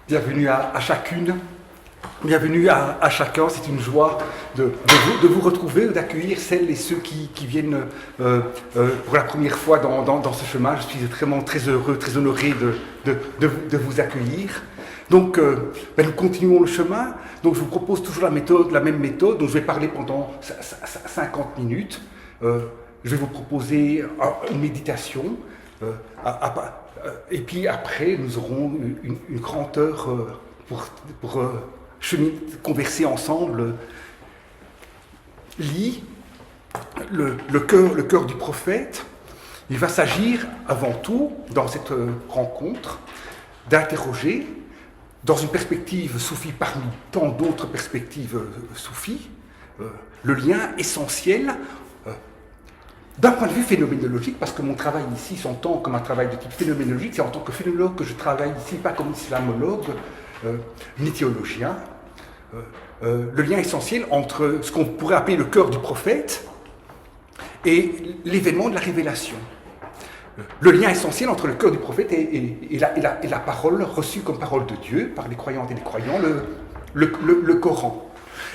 Bienvenue à chacune, bienvenue à chacun. C'est une joie de vous retrouver, d'accueillir celles et ceux qui viennent pour la première fois dans ce chemin. Je suis vraiment très heureux, très honoré de vous accueillir. Donc, nous continuons le chemin. Donc, je vous propose toujours la même méthode. Donc, je vais parler pendant 50 minutes. Je vais vous proposer une méditation. Et puis après, nous aurons une grande heure pour converser ensemble. Lis le cœur du prophète. Il va s'agir avant tout, dans cette rencontre, d'interroger, dans une perspective soufie parmi tant d'autres perspectives soufis, le lien essentiel d'un point de vue phénoménologique, parce que mon travail ici s'entend comme un travail de type phénoménologique, c'est en tant que phénoménologue que je travaille ici, pas comme islamologue, ni théologien. Le lien essentiel entre ce qu'on pourrait appeler le cœur du prophète et l'événement de la révélation. Le lien essentiel entre le cœur du prophète et la parole reçue comme parole de Dieu par les croyantes et les croyants, le Coran.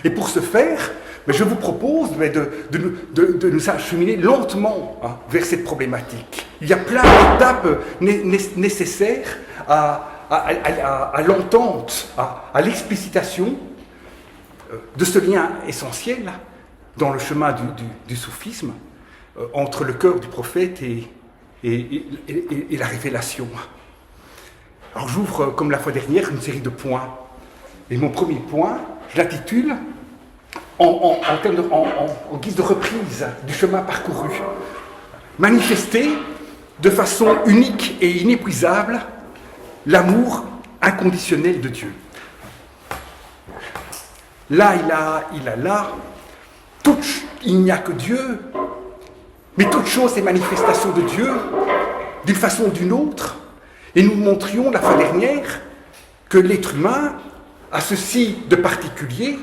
Et pour ce faire, je vous propose de nous acheminer lentement vers cette problématique. Il y a plein d'étapes nécessaires à l'entente, à l'explicitation de ce lien essentiel dans le chemin du soufisme entre le cœur du prophète et la révélation. Alors j'ouvre, comme la fois dernière, une série de points. Et mon premier point, je l'intitule en guise de reprise du chemin parcouru. Manifester de façon unique et inépuisable l'amour inconditionnel de Dieu. Là, il n'y a que Dieu, mais toute chose est manifestation de Dieu, d'une façon ou d'une autre. Et nous montrions la fois dernière que l'être humain a ceci de particulier,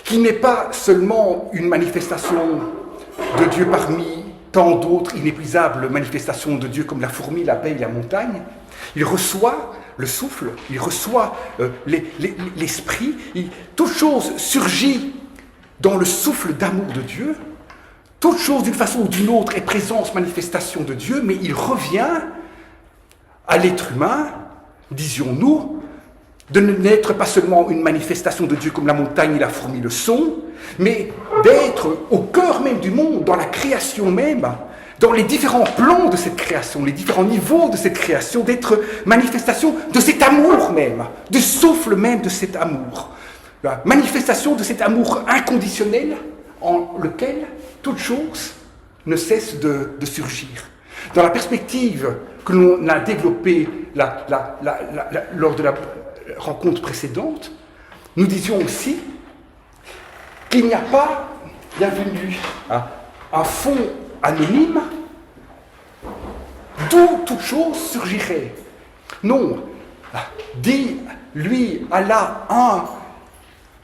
qui n'est pas seulement une manifestation de Dieu parmi tant d'autres inépuisables manifestations de Dieu comme la fourmi, l'abeille, la montagne. Il reçoit le souffle, il reçoit l'esprit. Toute chose surgit dans le souffle d'amour de Dieu. Toute chose d'une façon ou d'une autre est présence, manifestation de Dieu, mais il revient à l'être humain, disions-nous, de n'être pas seulement une manifestation de Dieu comme la montagne et la fourmi le sont, mais d'être au cœur même du monde, dans la création même, dans les différents plans de cette création, les différents niveaux de cette création, d'être manifestation de cet amour même, du souffle même de cet amour. La manifestation de cet amour inconditionnel en lequel toute chose ne cesse de surgir. Dans la perspective que l'on a développée lors de la rencontre précédente, nous disions aussi qu'il n'y a pas, bienvenue, un fond anonyme d'où toute chose surgirait. Non, dit lui, Allah, un,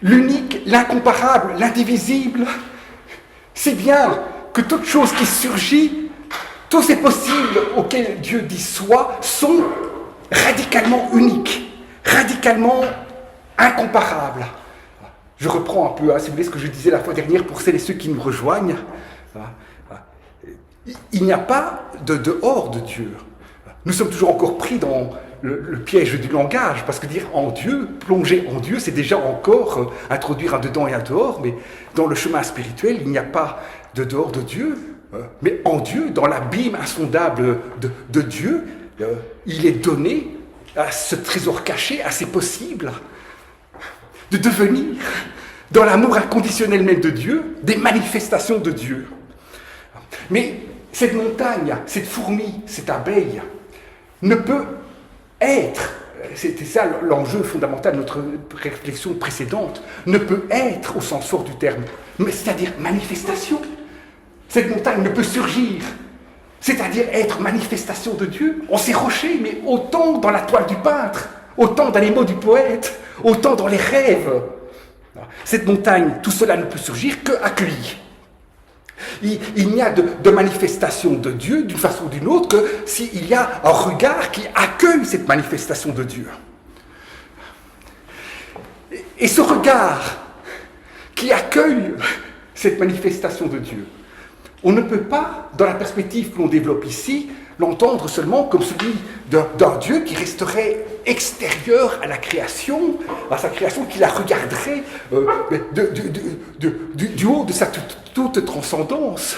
l'unique, l'incomparable, l'indivisible, si bien que toute chose qui surgit, tous ces possibles auxquels Dieu dit soit, sont radicalement uniques, radicalement incomparables. Je reprends un peu, si vous voulez, ce que je disais la fois dernière pour celles et ceux qui nous rejoignent. Il n'y a pas de dehors de Dieu. Nous sommes toujours encore pris dans le piège du langage, parce que dire en Dieu, plonger en Dieu, c'est déjà encore introduire un dedans et un dehors, mais dans le chemin spirituel, il n'y a pas de dehors de Dieu, mais en Dieu, dans l'abîme insondable de Dieu, il est donné à ce trésor caché, à ces possibles, de devenir, dans l'amour inconditionnel même de Dieu, des manifestations de Dieu. Mais cette montagne, cette fourmi, cette abeille, ne peut être, c'était ça l'enjeu fondamental de notre réflexion précédente, ne peut être au sens fort du terme, c'est-à-dire manifestation. Cette montagne ne peut surgir, c'est-à-dire être manifestation de Dieu, en ces rochers, mais autant dans la toile du peintre, autant dans les mots du poète, autant dans les rêves. Cette montagne, tout cela ne peut surgir qu'accueilli. Il n'y a de manifestation de Dieu d'une façon ou d'une autre que s'il y a un regard qui accueille cette manifestation de Dieu. Et ce regard qui accueille cette manifestation de Dieu, on ne peut pas, dans la perspective que l'on développe ici, l'entendre seulement comme celui d'un Dieu qui resterait extérieur à la création, à sa création, qui la regarderait du haut de sa toute transcendance.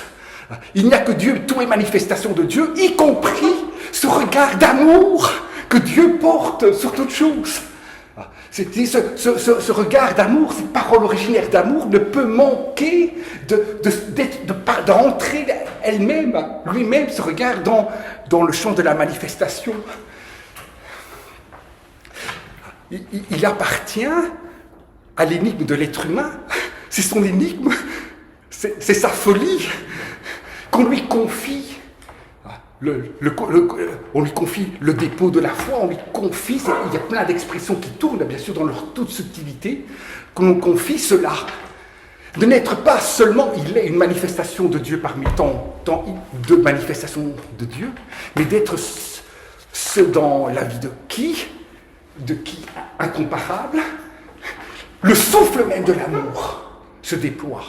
Il n'y a que Dieu, toutes les manifestations de Dieu, y compris ce regard d'amour que Dieu porte sur toute chose. Ce regard d'amour, cette parole originaire d'amour ne peut manquer d'entrer elle-même, lui-même, ce regard dans le champ de la manifestation. Il appartient à l'énigme de l'être humain. C'est son énigme, c'est sa folie qu'on lui confie. On lui confie le dépôt de la foi, on lui confie, il y a plein d'expressions qui tournent, bien sûr, dans leur toute subtilité, qu'on confie cela. De n'être pas seulement, il est une manifestation de Dieu parmi tant de manifestations de Dieu, mais d'être ce dans la vie de qui incomparable, le souffle même de l'amour se déploie.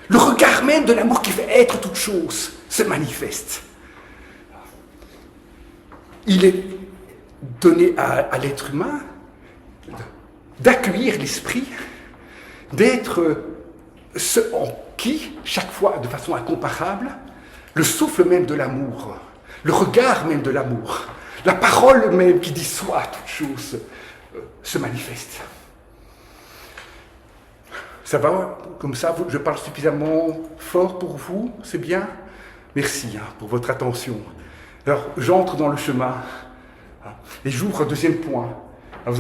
Le regard même de l'amour qui fait être toute chose se manifeste. Il est donné à l'être humain d'accueillir l'esprit, d'être ce en qui, chaque fois de façon incomparable, le souffle même de l'amour, le regard même de l'amour, la parole même qui dit soit à toute chose se manifeste. Ça va comme ça, je parle suffisamment fort pour vous, c'est bien? Merci pour votre attention. Alors, j'entre dans le chemin et j'ouvre un deuxième point. Alors,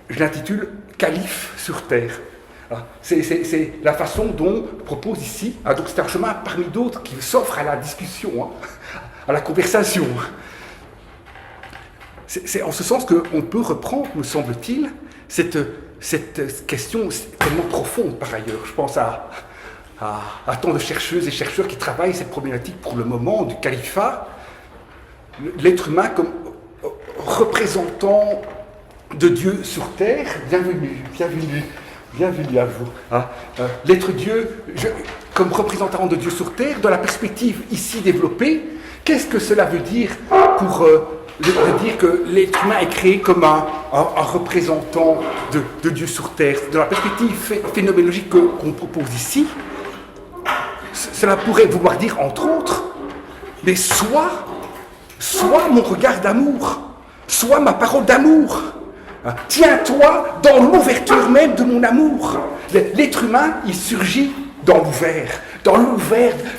je l'intitule « Calife sur terre ». C'est la façon dont on propose ici. Donc, c'est un chemin parmi d'autres qui s'offre à la discussion, à la conversation. C'est en ce sens qu'on peut reprendre, me semble-t-il, cette question tellement profonde par ailleurs. Je pense à tant de chercheuses et chercheurs qui travaillent cette problématique pour le moment du califat. L'être humain comme représentant de Dieu sur terre, bienvenue à vous. L'être Dieu comme représentant de Dieu sur terre, dans la perspective ici développée, qu'est-ce que cela veut dire pour dire que l'être humain est créé comme un représentant de Dieu sur terre? Dans la perspective phénoménologique qu'on propose ici, cela pourrait vouloir dire, entre autres, mais soit mon regard d'amour, soit ma parole d'amour. Tiens-toi dans l'ouverture même de mon amour. L'être humain, il surgit dans l'ouvert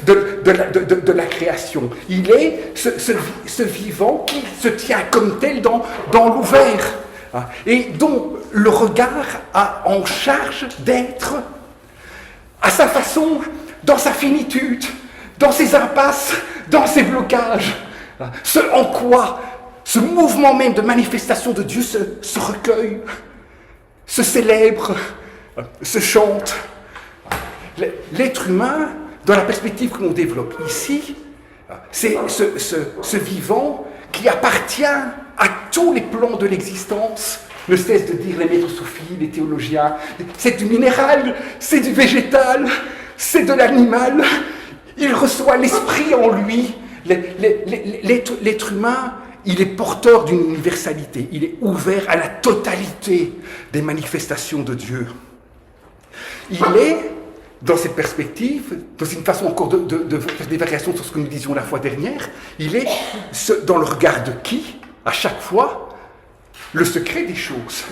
de la création. Il est ce vivant qui se tient comme tel dans l'ouvert. Et dont le regard a en charge d'être à sa façon, dans sa finitude, dans ses impasses, dans ses blocages. Ce en quoi ce mouvement même de manifestation de Dieu se recueille, se célèbre, se chante. L'être humain, dans la perspective que l'on développe ici, c'est ce vivant qui appartient à tous les plans de l'existence, ne cesse de dire les maîtres soufis, les théologiens. C'est du minéral, c'est du végétal, c'est de l'animal. Il reçoit l'esprit en lui. L'être humain, il est porteur d'une universalité. Il est ouvert à la totalité des manifestations de Dieu. Il est, dans cette perspective, dans une façon encore de faire des variations sur ce que nous disions la fois dernière, il est dans le regard de qui, à chaque fois, le secret des choses,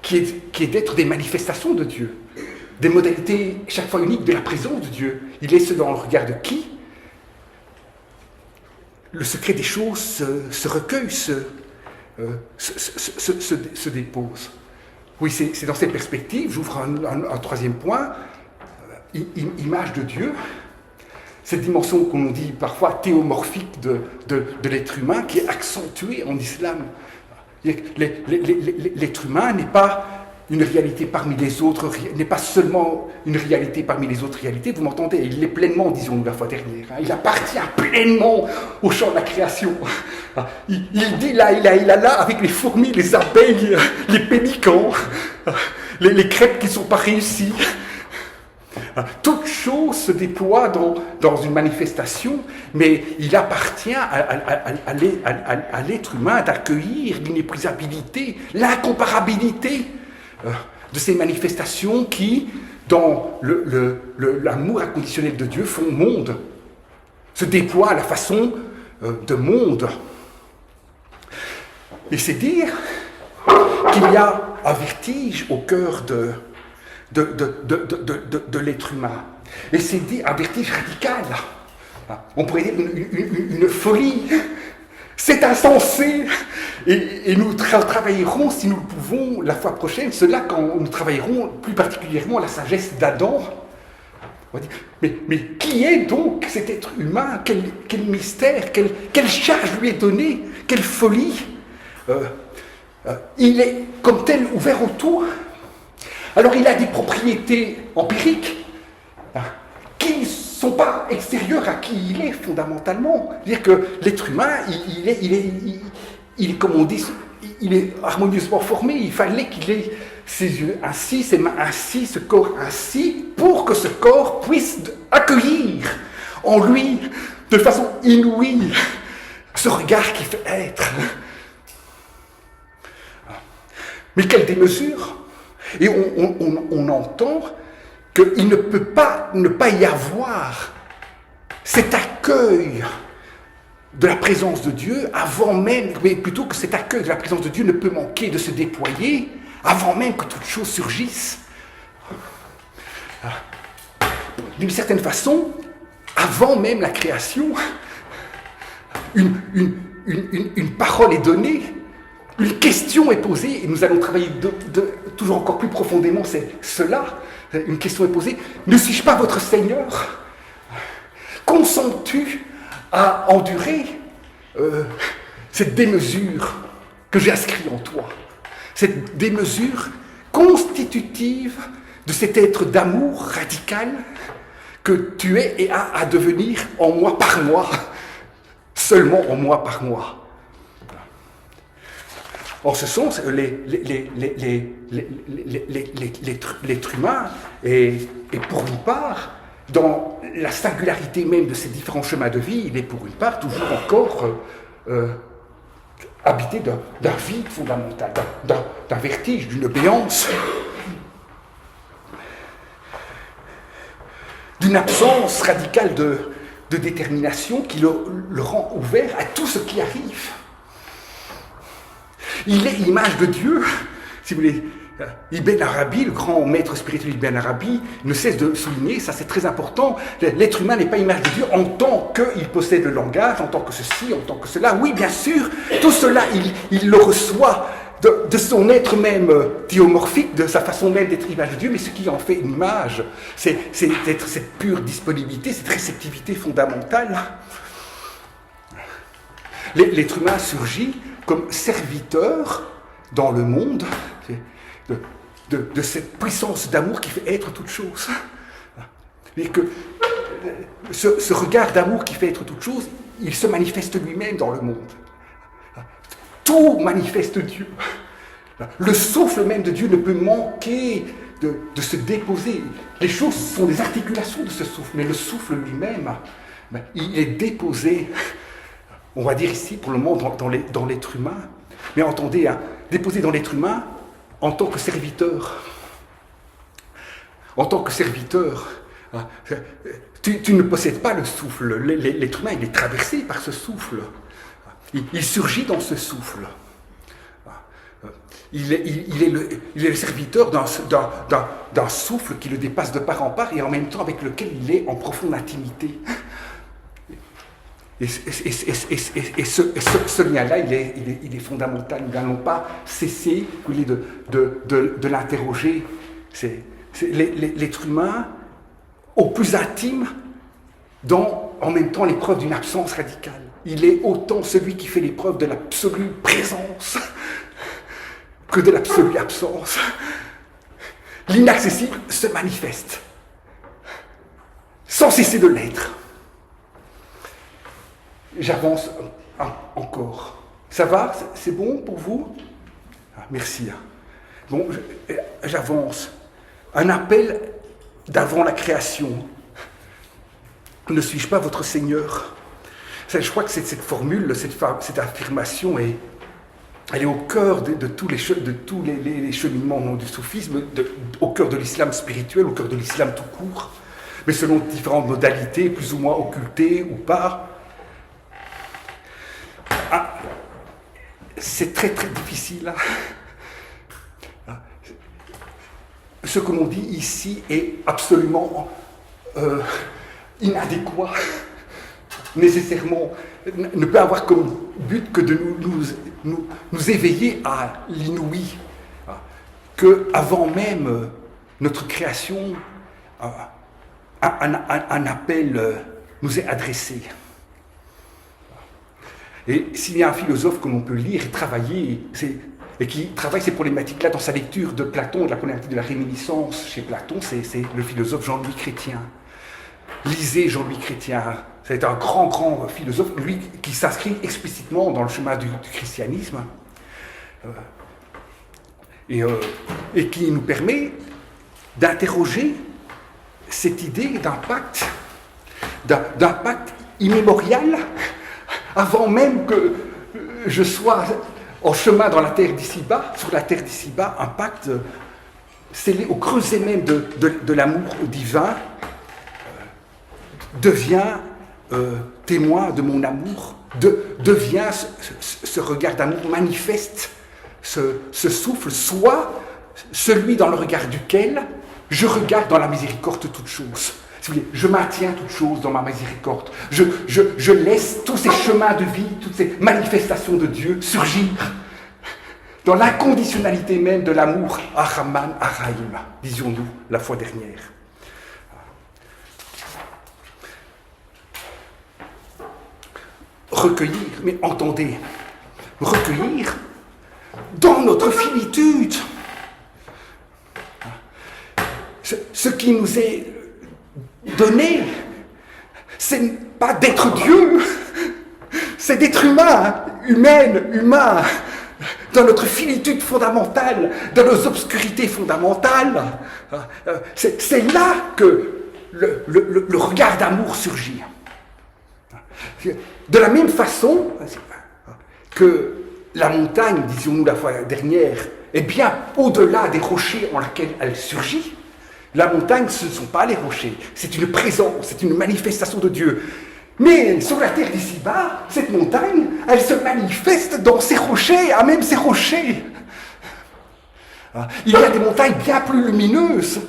qui est d'être des manifestations de Dieu, des modalités chaque fois uniques de la présence de Dieu. Il est dans le regard de qui le secret des choses se recueille, se dépose. Oui, c'est dans cette perspective, j'ouvre un troisième point, image de Dieu, cette dimension qu'on dit parfois théomorphique de l'être humain qui est accentuée en islam. L'être humain n'est pas une réalité parmi les autres, n'est pas seulement une réalité parmi les autres réalités, vous m'entendez, il l'est pleinement, disions-nous la fois dernière, il appartient pleinement au champ de la création. Il dit là, il a là, avec les fourmis, les abeilles, les pélicans, les crêpes qui ne sont pas réussies. Toute chose se déploie dans une manifestation, mais il appartient à l'être humain d'accueillir l'inépuisabilité, l'incomparabilité de ces manifestations qui, dans l'amour inconditionnel de Dieu, font monde, se déploient à la façon de monde. Et c'est dire qu'il y a un vertige au cœur de l'être humain. Et c'est dit un vertige radical. On pourrait dire une folie. C'est insensé. Et nous travaillerons, si nous le pouvons, la fois prochaine, cela quand nous travaillerons plus particulièrement la sagesse d'Adam. On va dire, mais qui est donc cet être humain? Quel mystère? Quelle charge lui est donnée? Quelle folie? Il est comme tel ouvert autour. Alors il a des propriétés empiriques qui ne sont pas extérieures à qui il est fondamentalement. C'est-à-dire que l'être humain, il est comme on dit, il est harmonieusement formé. Il fallait qu'il ait ses yeux ainsi, ses mains ainsi, ce corps ainsi, pour que ce corps puisse accueillir en lui, de façon inouïe, ce regard qui fait être. Mais quelle démesure! Et on entend qu'il ne peut pas ne pas y avoir cet accueil de la présence de Dieu avant même, mais plutôt que cet accueil de la présence de Dieu ne peut manquer de se déployer avant même que toute chose surgisse. D'une certaine façon, avant même la création, une parole est donnée. Une question est posée, et nous allons travailler toujours encore plus profondément, c'est cela. Une question est posée. Ne suis-je pas votre Seigneur? Consens-tu à endurer cette démesure que j'ai inscrite en toi? Cette démesure constitutive de cet être d'amour radical que tu es et as à devenir en moi par moi, seulement en moi par moi. En ce sens, l'être humain est pour une part, dans la singularité même de ces différents chemins de vie, il est pour une part toujours encore habité d'un vide fondamental, d'un vertige, d'une béance, d'une absence radicale de détermination qui le rend ouvert à tout ce qui arrive. Il est l'image de Dieu. Si vous voulez, Ibn Arabi, le grand maître spirituel Ibn Arabi, ne cesse de souligner, ça c'est très important, l'être humain n'est pas l'image de Dieu en tant qu'il possède le langage, en tant que ceci, en tant que cela. Oui, bien sûr, tout cela, il le reçoit de son être même théomorphique, de sa façon même d'être l'image de Dieu, mais ce qui en fait une image, c'est cette pure disponibilité, cette réceptivité fondamentale. L'être humain surgit comme serviteur dans le monde de cette puissance d'amour qui fait être toute chose. Et que ce regard d'amour qui fait être toute chose, il se manifeste lui-même dans le monde. Tout manifeste Dieu. Le souffle même de Dieu ne peut manquer de se déposer. Les choses sont des articulations de ce souffle, mais le souffle lui-même, il est déposé. On va dire ici, pour le moment, dans l'être humain. Mais entendez, déposé dans l'être humain en tant que serviteur. En tant que serviteur. Tu ne possèdes pas le souffle. L'être humain, il est traversé par ce souffle. Il surgit dans ce souffle. Il est le serviteur d'un souffle qui le dépasse de part en part et en même temps avec lequel il est en profonde intimité. Et ce lien-là, il est fondamental. Nous n'allons pas cesser de l'interroger. C'est l'être humain au plus intime, en même temps l'épreuve d'une absence radicale. Il est autant celui qui fait l'épreuve de l'absolue présence que de l'absolue absence. L'inaccessible se manifeste, sans cesser de l'être. J'avance encore. Ça va? C'est bon pour vous? Merci. Bon, j'avance. Un appel d'avant la création. Ne suis-je pas votre Seigneur? Je crois que cette formule, cette affirmation, elle est au cœur de tous les cheminements du soufisme, au cœur de l'islam spirituel, au cœur de l'islam tout court, mais selon différentes modalités, plus ou moins occultées ou pas. Ah, c'est très très difficile. Ce que l'on dit ici est absolument inadéquat, nécessairement, ne peut avoir comme but que de nous éveiller à l'inouï, que avant même notre création, un appel nous est adressé. Et s'il y a un philosophe que l'on peut lire et travailler, et qui travaille ces problématiques-là dans sa lecture de Platon, de la problématique de la réminiscence chez Platon, c'est le philosophe Jean-Louis Chrétien. Lisez Jean-Louis Chrétien, c'est un grand philosophe, lui qui s'inscrit explicitement dans le chemin du christianisme et qui nous permet d'interroger cette idée d'un pacte immémorial avant même que je sois en chemin dans la terre d'ici-bas, sur la terre d'ici-bas, un pacte scellé au creuset même de l'amour divin, devient témoin de mon amour, devient ce regard d'amour manifeste, ce souffle, soit celui dans le regard duquel je regarde dans la miséricorde toutes choses. Si vous voulez, je maintiens toutes choses dans ma miséricorde. Je laisse tous ces chemins de vie, toutes ces manifestations de Dieu surgir dans l'inconditionnalité même de l'amour Ar-Rahman, Ar-Rahim, disions-nous la fois dernière. Recueillir, mais entendez, recueillir dans notre finitude ce qui nous est donné, c'est pas d'être Dieu, c'est d'être humain, humain, dans notre finitude fondamentale, dans nos obscurités fondamentales. C'est là que le regard d'amour surgit. De la même façon que la montagne, disions-nous la fois dernière, est bien au-delà des rochers en lesquels elle surgit. La montagne, ce ne sont pas les rochers, c'est une présence, c'est une manifestation de Dieu. Mais sur la terre d'ici-bas, cette montagne, elle se manifeste dans ces rochers, à même ces rochers. Il y a des montagnes bien plus lumineuses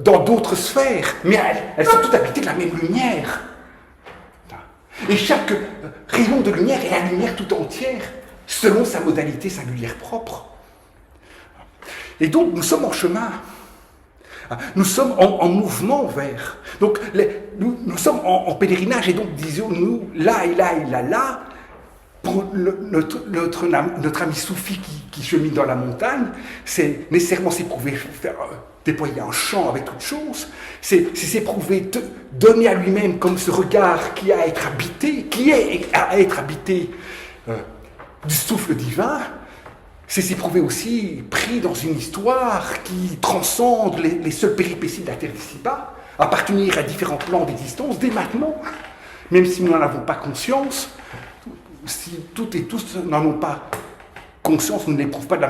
dans d'autres sphères, mais elles sont toutes habitées de la même lumière. Et chaque rayon de lumière est la lumière tout entière, selon sa modalité singulière propre. Et donc, nous sommes en chemin. Nous sommes en mouvement vers. Donc, nous sommes en pèlerinage, et donc, disons-nous, là et là et là, pour notre ami soufi qui chemine dans la montagne, c'est nécessairement s'éprouver, déployer un champ avec toute chose, c'est s'éprouver, donner à lui-même comme ce regard qui est à être habité du souffle divin. C'est s'éprouver aussi pris dans une histoire qui transcende les seules péripéties de la terre d'ici-bas, appartenir à différents plans d'existence dès maintenant, même si nous n'en avons pas conscience, si toutes et tous n'en ont pas conscience, nous ne l'éprouvons pas de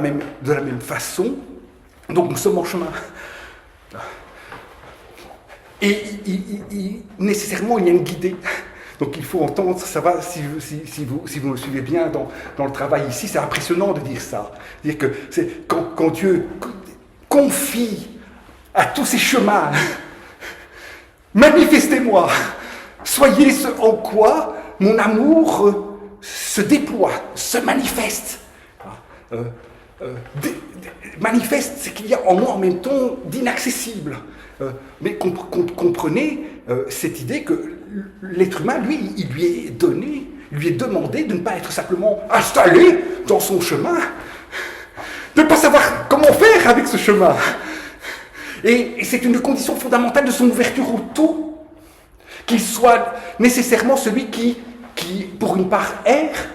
la même façon, donc nous sommes en chemin. Et nécessairement, il y a une guidée. Donc il faut entendre, ça va, si vous me suivez bien dans le travail ici, c'est impressionnant de dire ça. Dire que c'est quand Dieu confie à tous ces chemins, manifestez-moi, soyez ce en quoi mon amour se déploie, se manifeste. Manifeste, c'est qu'il y a en moi en même temps d'inaccessible. Mais comprenez cette idée que l'être humain, lui, il lui est donné, il lui est demandé de ne pas être simplement installé dans son chemin, de ne pas savoir comment faire avec ce chemin. Et c'est une condition fondamentale de son ouverture au tout, qu'il soit nécessairement celui qui pour une part, erre,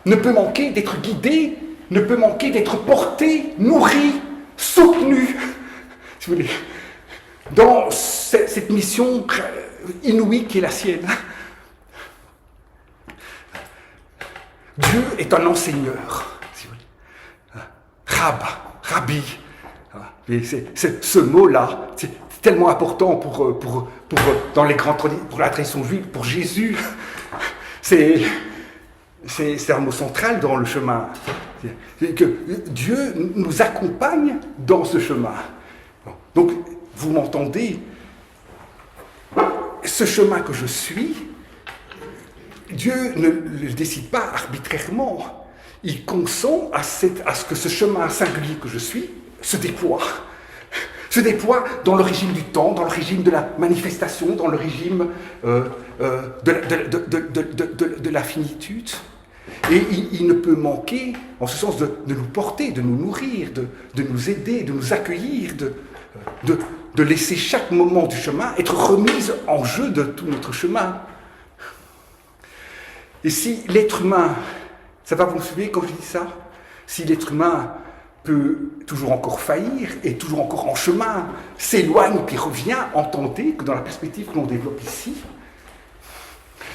ne peut manquer d'être guidé ne peut manquer d'être porté, nourri, soutenu, si vous voulez, dans cette mission inouïe qui est la sienne. Dieu est un enseigneur, si vous voulez. Rabbi. Et ce mot-là, c'est tellement important pour dans les grandes pour la tradition juive, pour Jésus. C'est un mot central dans le chemin. C'est que Dieu nous accompagne dans ce chemin. Donc, vous m'entendez, ce chemin que je suis, Dieu ne le décide pas arbitrairement. Il consent à ce que ce chemin singulier que je suis se déploie dans le régime du temps, dans le régime de la manifestation, dans le régime de la finitude. Et il ne peut manquer, en ce sens, de nous porter, de nous nourrir, de nous aider, de nous accueillir, de laisser chaque moment du chemin être remise en jeu de tout notre chemin. Et si l'être humain, ça va, vous me suivez quand je dis ça? Si l'être humain peut toujours encore faillir et toujours encore en chemin, s'éloigne puis revient, entendez que dans la perspective que l'on développe ici,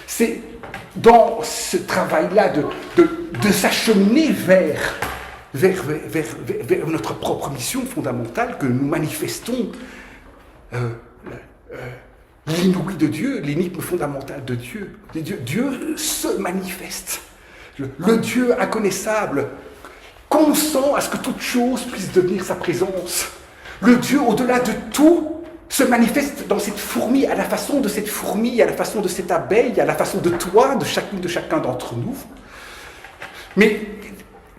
c'est dans ce travail-là de s'acheminer vers notre propre mission fondamentale que nous manifestons l'inouï de Dieu, l'énigme fondamentale de Dieu. Dieu se manifeste. Le Dieu inconnaissable consent à ce que toute chose puisse devenir sa présence. Le Dieu au-delà de tout se manifeste dans cette fourmi, à la façon de cette fourmi, à la façon de cette abeille, à la façon de toi, de chacun d'entre nous. Mais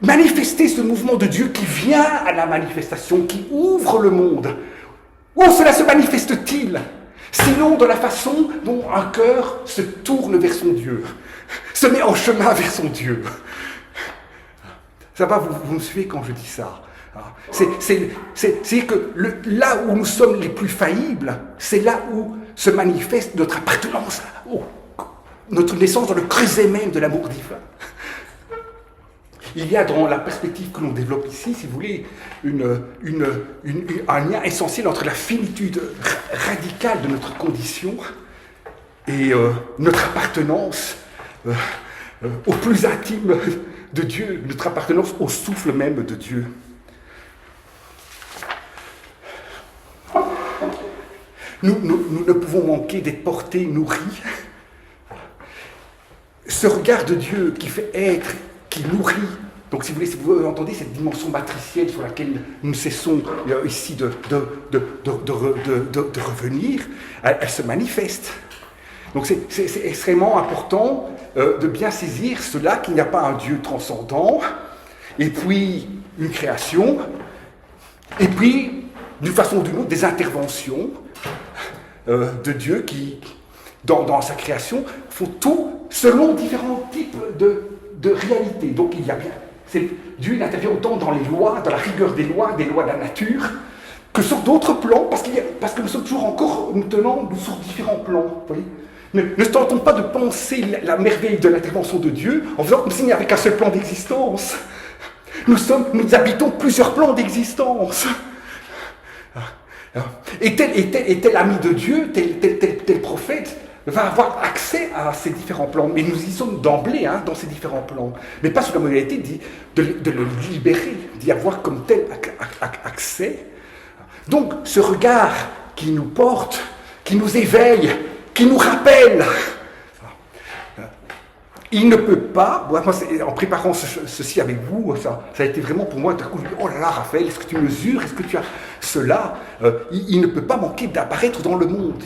manifester ce mouvement de Dieu qui vient à la manifestation, qui ouvre le monde. Où cela se manifeste-t-il? Sinon dans la façon dont un cœur se tourne vers son Dieu, se met en chemin vers son Dieu. Ça va, vous me suivez quand je dis ça? C'est que là où nous sommes les plus faillibles, c'est là où se manifeste notre appartenance, notre naissance dans le creuset même de l'amour divin. Il y a dans la perspective que l'on développe ici, si vous voulez, un lien essentiel entre la finitude radicale de notre condition et notre appartenance au plus intime de Dieu, notre appartenance au souffle même de Dieu. Nous ne pouvons manquer d'être portés, nourris. Ce regard de Dieu qui fait être, qui nourrit. Donc si vous entendez cette dimension matricielle sur laquelle nous cessons ici de revenir, elle se manifeste. Donc c'est extrêmement important de bien saisir cela, qu'il n'y a pas un Dieu transcendant, et puis une création, et puis d'une façon ou d'une autre des interventions de Dieu qui, dans sa création, font tout selon différents types de réalités. Donc il y a bien, Dieu intervient autant dans les lois, dans la rigueur des lois de la nature, que sur d'autres plans, parce que nous sommes toujours encore, nous tenons sur différents plans. Vous voyez, ne tentons pas de penser la merveille de l'intervention de Dieu en faisant comme s'il n'y avait qu'un seul plan d'existence. Nous habitons plusieurs plans d'existence. Et tel ami de Dieu, tel prophète, va avoir accès à ces différents plans. Mais nous y sommes d'emblée, dans ces différents plans. Mais pas sous la modalité de le libérer, d'y avoir comme tel accès. Donc, ce regard qui nous porte, qui nous éveille, qui nous rappelle, il ne peut pas, moi, en préparant ceci avec vous, ça a été vraiment pour moi, d'un coup, je me dis, oh là là, Raphaël, est-ce que tu mesures, est-ce que tu as cela? Il ne peut pas manquer d'apparaître dans le monde.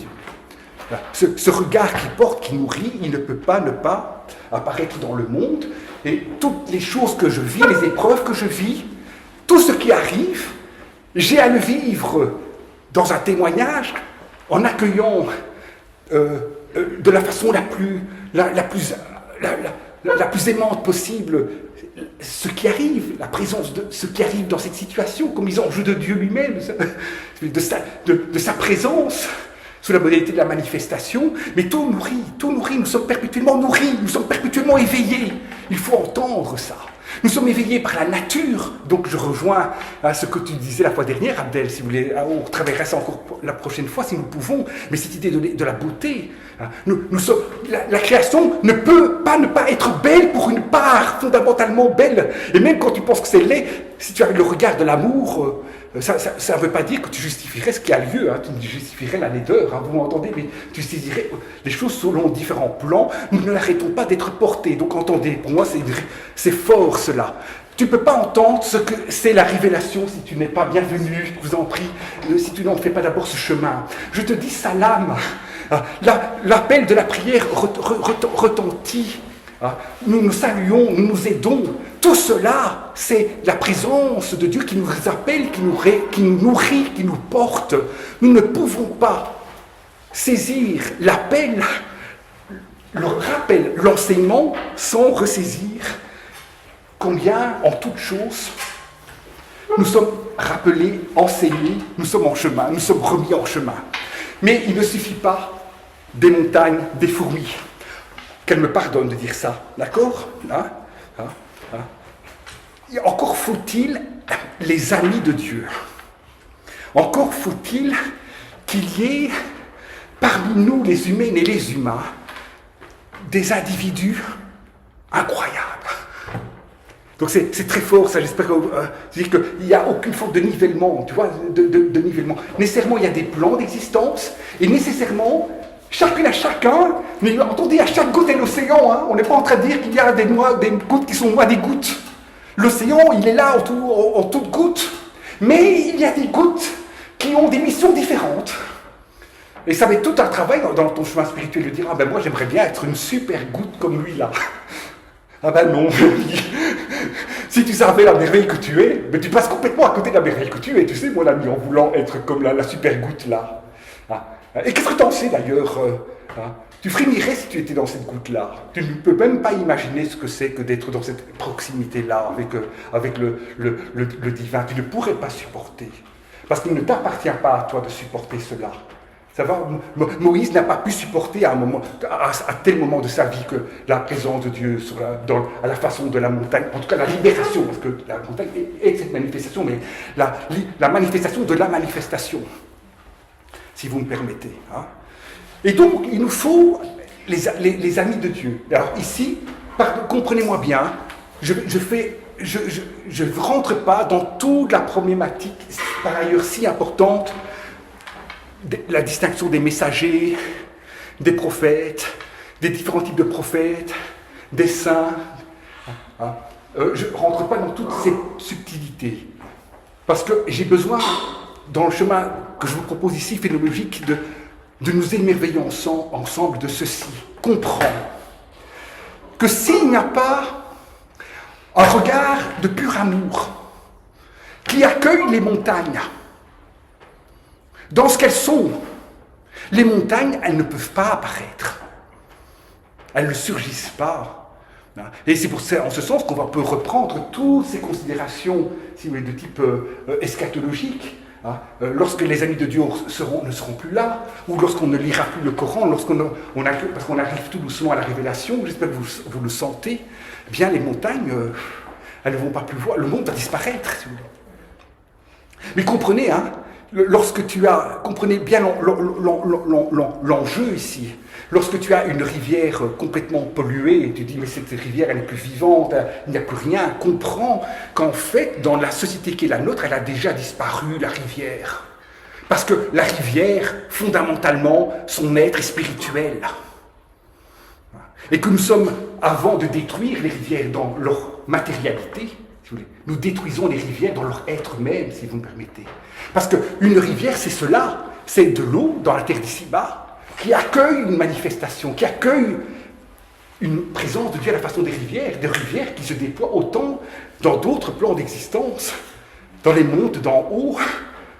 Ce regard qui porte, qui nourrit, il ne peut pas ne pas apparaître dans le monde. Et toutes les choses que je vis, les épreuves que je vis, tout ce qui arrive, j'ai à le vivre dans un témoignage, en accueillant de la façon la plus aimante possible ce qui arrive, la présence de ce qui arrive dans cette situation, comme mise en jeu de Dieu lui-même, de sa présence, sous la modalité de la manifestation, mais tout nourrit, nous sommes perpétuellement nourris, nous sommes perpétuellement éveillés. Il faut entendre ça. Nous sommes éveillés par la nature. Donc je rejoins à ce que tu disais la fois dernière, Abdel, si vous voulez, on retravaillera ça encore la prochaine fois si nous pouvons, mais cette idée de la beauté. La création ne peut pas ne pas être belle pour une part fondamentalement belle. Et même quand tu penses que c'est laid, si tu as le regard de l'amour, ça ne veut pas dire que tu justifierais ce qui a lieu, hein, tu justifierais la laideur, hein, vous m'entendez, mais tu saisirais les choses selon différents plans. Nous n'arrêtons pas d'être portés. Donc entendez, pour moi c'est fort cela. Tu ne peux pas entendre ce que c'est la révélation si tu n'es pas bienvenu, je vous en prie, si tu n'en fais pas d'abord ce chemin. Je te dis salam. L'appel de la prière retentit. Nous nous saluons, nous nous aidons. Tout cela, c'est la présence de Dieu qui nous appelle, qui nous nourrit, qui nous porte. Nous ne pouvons pas saisir l'appel, le rappel, l'enseignement sans ressaisir combien, en toute chose, nous sommes rappelés, enseignés, nous sommes en chemin, nous sommes remis en chemin. Mais il ne suffit pas des montagnes, des fourmis. Qu'elle me pardonne de dire ça, d'accord, Et encore faut-il les amis de Dieu. Encore faut-il qu'il y ait parmi nous, les humaines et les humains, des individus incroyables. Donc c'est très fort, ça, j'espère que... c'est-à-dire qu'il n'y a aucune forme de nivellement, tu vois, de nivellement. Nécessairement, il y a des plans d'existence, et nécessairement, chacune à chacun, mais entendez, à chaque goutte est l'océan, hein, on n'est pas en train de dire qu'il y a des gouttes qui sont moins des gouttes. L'océan, il est là en toutes gouttes, mais il y a des gouttes qui ont des missions différentes. Et ça va être tout un travail dans ton chemin spirituel de dire, ah ben moi j'aimerais bien être une super goutte comme lui là. Ah ben non, si tu savais la merveille que tu es, mais tu passes complètement à côté de la merveille que tu es, tu sais mon ami, en voulant être comme la super goutte là. Et qu'est-ce que tu en sais d'ailleurs Tu frémirais si tu étais dans cette goutte-là. Tu ne peux même pas imaginer ce que c'est que d'être dans cette proximité-là avec le divin. Tu ne pourrais pas supporter. Parce qu'il ne t'appartient pas à toi de supporter cela. Ça va, Moïse n'a pas pu supporter à tel moment de sa vie que la présence de Dieu à la façon de la montagne, en tout cas la libération, parce que la montagne est cette manifestation, mais la manifestation de la manifestation, si vous me permettez. Hein. Et donc, il nous faut les amis de Dieu. Alors ici, comprenez-moi bien, je ne rentre pas dans toute la problématique, par ailleurs si importante, la distinction des messagers, des prophètes, des différents types de prophètes, des saints. Je ne rentre pas dans toutes ces subtilités. Parce que j'ai besoin, dans le chemin que je vous propose ici, phénoménologique, de nous émerveiller ensemble de ceci. Comprendre que s'il n'y a pas un regard de pur amour qui accueille les montagnes, dans ce qu'elles sont, les montagnes, elles ne peuvent pas apparaître. Elles ne surgissent pas. Et c'est en ce sens qu'on peut reprendre toutes ces considérations, si vous voulez, de type eschatologique, lorsque les amis de Dieu ne seront plus là, ou lorsqu'on ne lira plus le Coran, parce qu'on arrive tout doucement à la révélation, j'espère que vous le sentez, eh bien les montagnes, elles ne vont pas plus voir, le monde va disparaître, si vous voulez. Mais comprenez, comprenez bien l'enjeu ici. Lorsque tu as une rivière complètement polluée, et tu dis mais cette rivière elle n'est plus vivante, il n'y a plus rien, comprends qu'en fait dans la société qui est la nôtre, elle a déjà disparu la rivière. Parce que la rivière, fondamentalement, son être est spirituel. Et que nous sommes, avant de détruire les rivières dans leur matérialité, si vous voulez, nous détruisons les rivières dans leur être même, si vous me permettez. Parce qu'une rivière, c'est cela, c'est de l'eau dans la terre d'ici-bas, qui accueille une manifestation, qui accueille une présence de Dieu à la façon des rivières qui se déploient autant dans d'autres plans d'existence, dans les mondes d'en haut,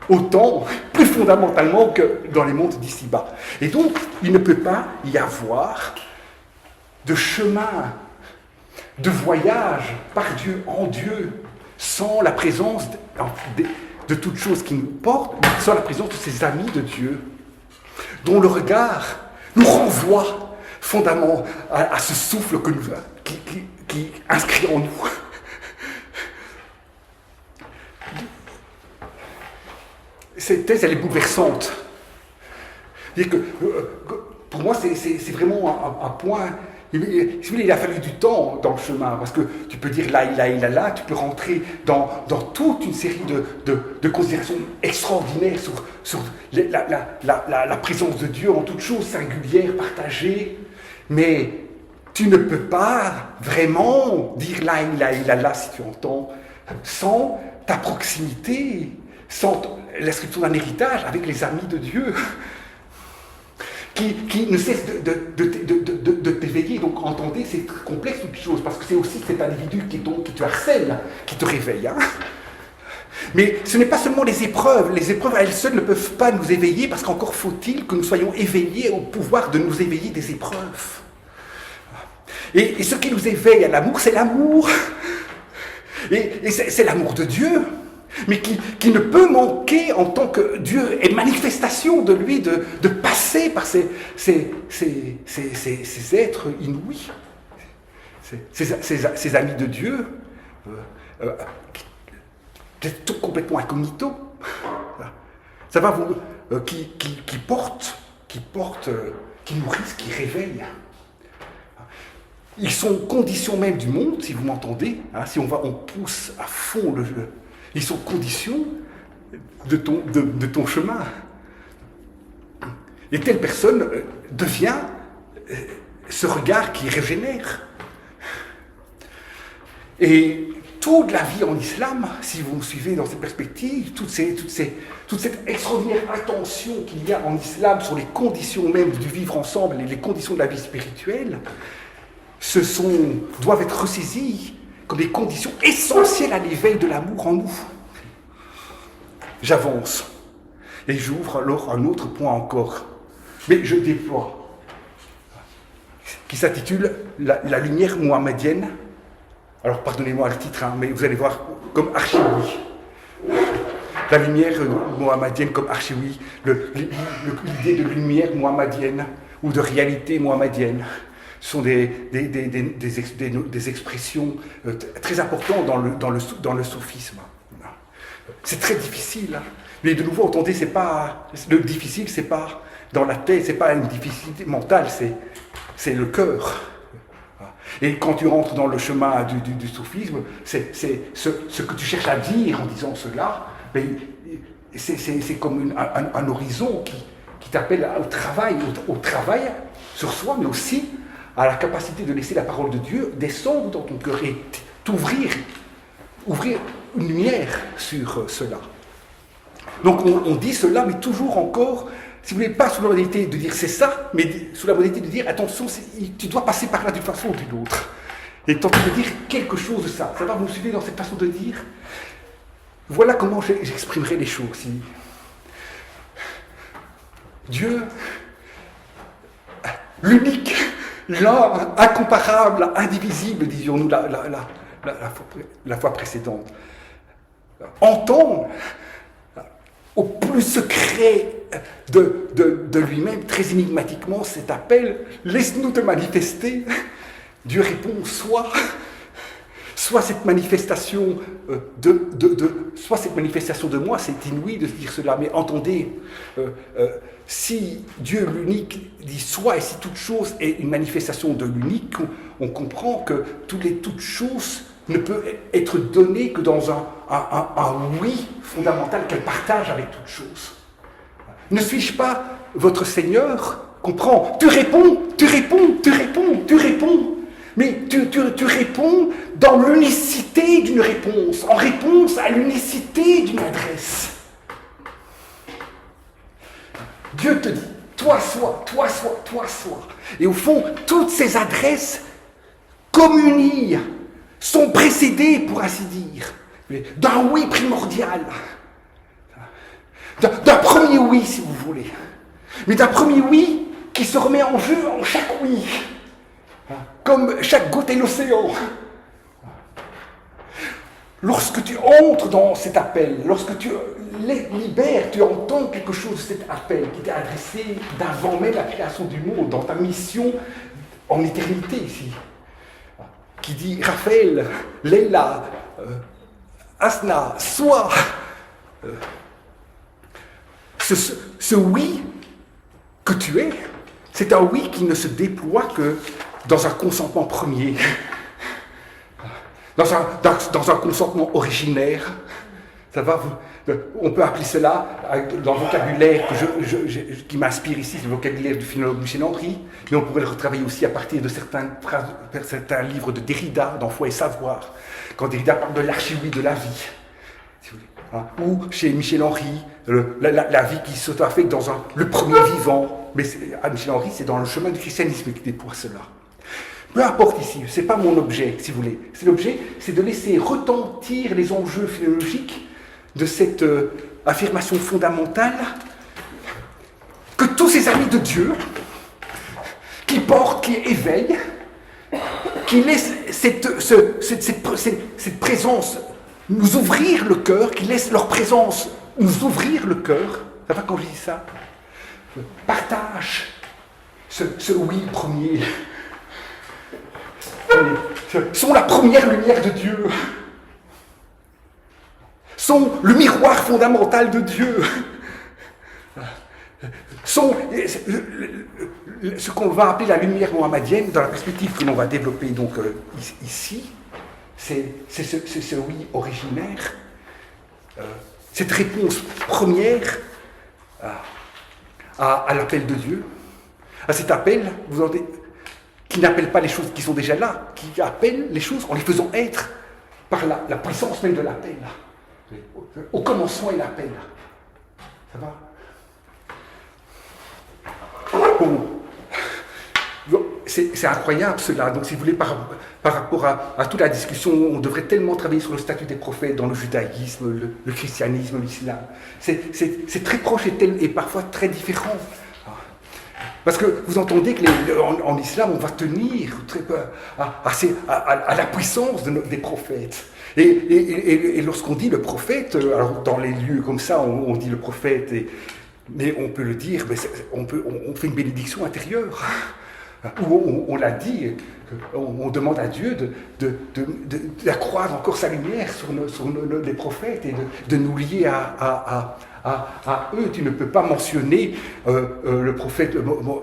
autant, plus fondamentalement que dans les mondes d'ici-bas. Et donc, il ne peut pas y avoir de chemin, de voyage par Dieu, en Dieu, sans la présence de toutes choses qui nous portent, sans la présence de ces amis de Dieu, dont le regard nous renvoie fondamentalement à ce souffle qui inscrit en nous Cette thèse, elle est bouleversante. C'est-à-dire que, pour moi, c'est vraiment un point. Si vous voulez, il a fallu du temps dans le chemin, parce que tu peux dire là, là, tu peux rentrer dans toute une série de considérations extraordinaires sur la présence de Dieu en toute chose singulière, partagée, mais tu ne peux pas vraiment dire là, si tu entends, sans ta proximité, sans l'inscription d'un héritage avec les amis de Dieu. Qui ne cesse de t'éveiller. Donc, entendez, c'est très complexe toute chose, parce que c'est aussi cet individu qui te harcèle, qui te réveille. Hein. Mais ce n'est pas seulement les épreuves. Les épreuves à elles seules ne peuvent pas nous éveiller, parce qu'encore faut-il que nous soyons éveillés au pouvoir de nous éveiller des épreuves. Et ce qui nous éveille à l'amour, c'est l'amour. Et c'est l'amour de Dieu. Mais qui ne peut manquer en tant que Dieu est manifestation de lui, de passer par ces êtres inouïs, ces amis de Dieu, tout complètement incognito. Ça va vous, qui portent, qui nourrissent, qui réveillent. Ils sont conditions même du monde, si vous m'entendez. Hein, si on pousse à fond le jeu. Ils sont conditions de ton chemin. Et telle personne devient ce regard qui régénère. Et toute la vie en islam, si vous me suivez dans cette perspective, toute cette extraordinaire attention qu'il y a en islam sur les conditions même du vivre ensemble et les conditions de la vie spirituelle, doivent être ressaisies comme des conditions essentielles à l'éveil de l'amour en nous. J'avance. Et j'ouvre alors un autre point encore. Mais je déploie. Qui s'intitule la lumière mohammedienne. Alors pardonnez-moi le titre, hein, mais vous allez voir comme archi-oui. La lumière mohammedienne comme archi-oui. L'idée de lumière mohammedienne ou de réalité mohammedienne. Ce sont des expressions très importantes dans le soufisme. C'est très difficile. Hein. Mais de nouveau, entendez, le difficile, c'est pas dans la tête, c'est pas une difficulté mentale, c'est le cœur. Et quand tu rentres dans le chemin du soufisme, c'est ce que tu cherches à dire en disant cela, mais c'est comme un horizon qui t'appelle au travail sur soi, mais aussi à la capacité de laisser la parole de Dieu descendre dans ton cœur et ouvrir une lumière sur cela. Donc on dit cela, mais toujours encore, si vous voulez, pas sous la modalité de dire c'est ça, mais sous la modalité de dire attention, tu dois passer par là d'une façon ou d'une autre. Et tenter de dire quelque chose de ça. Ça va, vous me suivez dans cette façon de dire? Voilà comment j'exprimerai les choses. Dieu, l'unique, l'un, incomparable, indivisible, disions-nous la fois précédente, entend au plus secret de lui-même, très énigmatiquement, cet appel, laisse-nous te manifester. Dieu répond, soit cette manifestation soit cette manifestation de moi, c'est inouï de dire cela, mais entendez, si Dieu l'unique dit soit, et si toute chose est une manifestation de l'unique, on comprend que toute chose ne peut être donnée que dans un oui fondamental qu'elle partage avec toute chose. Ne suis-je pas votre Seigneur? Comprends, tu réponds, mais tu réponds dans l'unicité d'une réponse, en réponse à l'unicité d'une adresse. Dieu te dit, toi sois. Et au fond, toutes ces adresses communient, sont précédées, pour ainsi dire, d'un oui primordial, d'un premier oui, si vous voulez, mais d'un premier oui qui se remet en jeu en chaque oui, comme chaque goutte est l'océan. Lorsque tu entres dans cet appel, lorsque tu libères, tu entends quelque chose de cet appel qui t'est adressé d'avant même la création du monde, dans ta mission en éternité ici, qui dit Raphaël, Leila, Asna, soit ce oui que tu es, c'est un oui qui ne se déploie que dans un consentement premier, dans un consentement originaire. Ça va, on peut appeler cela, dans le vocabulaire qui m'inspire ici, le vocabulaire du philologue Michel Henry, mais on pourrait le retravailler aussi à partir de certains livres de Derrida, dans Foi et Savoir, quand Derrida parle de l'archi-oui de la vie. Si vous voulez, hein, ou chez Michel Henry, la vie qui s'auto-affecte dans le premier vivant. Mais à Michel Henry, c'est dans le chemin du christianisme qui déploie cela. Peu importe ici, ce n'est pas mon objet, si vous voulez. L'objet, c'est de laisser retentir les enjeux philologiques de cette affirmation fondamentale que tous ces amis de Dieu, qui portent, qui éveillent, qui laissent cette présence nous ouvrir le cœur, qui laissent leur présence nous ouvrir le cœur, ça va quand je dis ça, partage ce oui premier, sont la première lumière de Dieu, sont le miroir fondamental de Dieu, sont ce qu'on va appeler la lumière mohammedienne, dans la perspective que l'on va développer donc ici, c'est ce oui originaire, cette réponse première à l'appel de Dieu, à cet appel, vous entendez, qui n'appelle pas les choses qui sont déjà là, qui appelle les choses en les faisant être par la puissance même de l'appel. Au commencement, il appelle. Ça va? Bon. C'est incroyable cela. Donc, si vous voulez, par rapport à toute la discussion, on devrait tellement travailler sur le statut des prophètes dans le judaïsme, le christianisme, l'islam. C'est très proche et parfois très différent. Parce que vous entendez qu'en islam, on va tenir très peu à la puissance des prophètes. Et lorsqu'on dit le prophète, alors dans les lieux comme ça, on dit le prophète, mais on peut le dire, mais on fait une bénédiction intérieure. Où on l'a dit, on demande à Dieu d'accroître encore sa lumière sur les prophètes et de nous lier à eux. Tu ne peux pas mentionner le prophète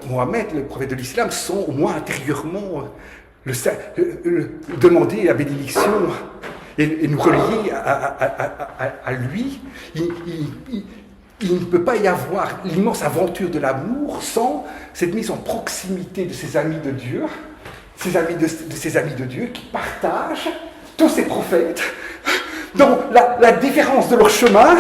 Mohammed, le prophète de l'islam, sans au moins intérieurement demander la bénédiction et nous relier à lui. Il ne peut pas y avoir l'immense aventure de l'amour sans cette mise en proximité de ces amis de Dieu, ces amis de Dieu qui partagent tous ces prophètes dans la différence de leur chemin.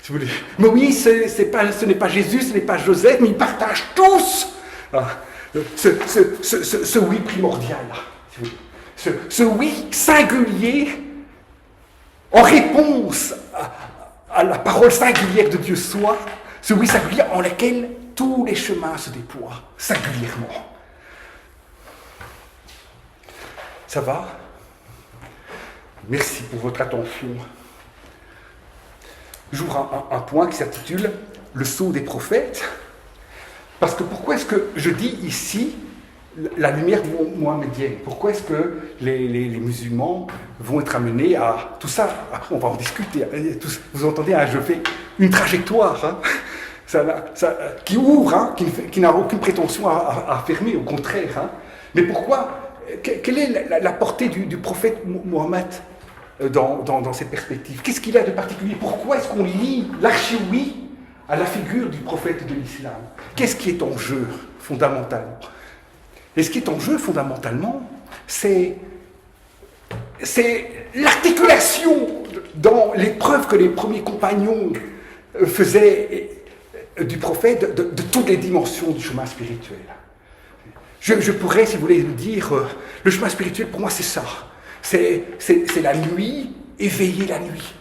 Si vous voulez. Moïse, ce n'est pas Jésus, ce n'est pas Joseph, mais ils partagent tous ce oui primordial, si vous voulez. Ce oui singulier en réponse à la parole singulière de Dieu soit, ce oui singulier en lequel tous les chemins se déploient singulièrement. Ça va? Merci pour votre attention. J'ouvre un point qui s'intitule « Le sceau des prophètes ». Parce que pourquoi est-ce que je dis ici la lumière mohammedienne? Pourquoi est-ce que les musulmans vont être amenés à tout ça? Après, on va en discuter. Vous entendez, hein, je fais une trajectoire qui ouvre, qui n'a aucune prétention à fermer, au contraire. Mais pourquoi? Quelle est la portée du prophète Mohammed dans cette perspective? Qu'est-ce qu'il a de particulier? Pourquoi est-ce qu'on lie l'archi-oui à la figure du prophète de l'islam? Qu'est-ce qui est en jeu fondamentalement? Et ce qui est en jeu fondamentalement, c'est l'articulation dans l'épreuve que les premiers compagnons faisaient du prophète de toutes les dimensions du chemin spirituel. Je pourrais, si vous voulez, dire, le chemin spirituel pour moi c'est ça. C'est la nuit, éveiller la nuit.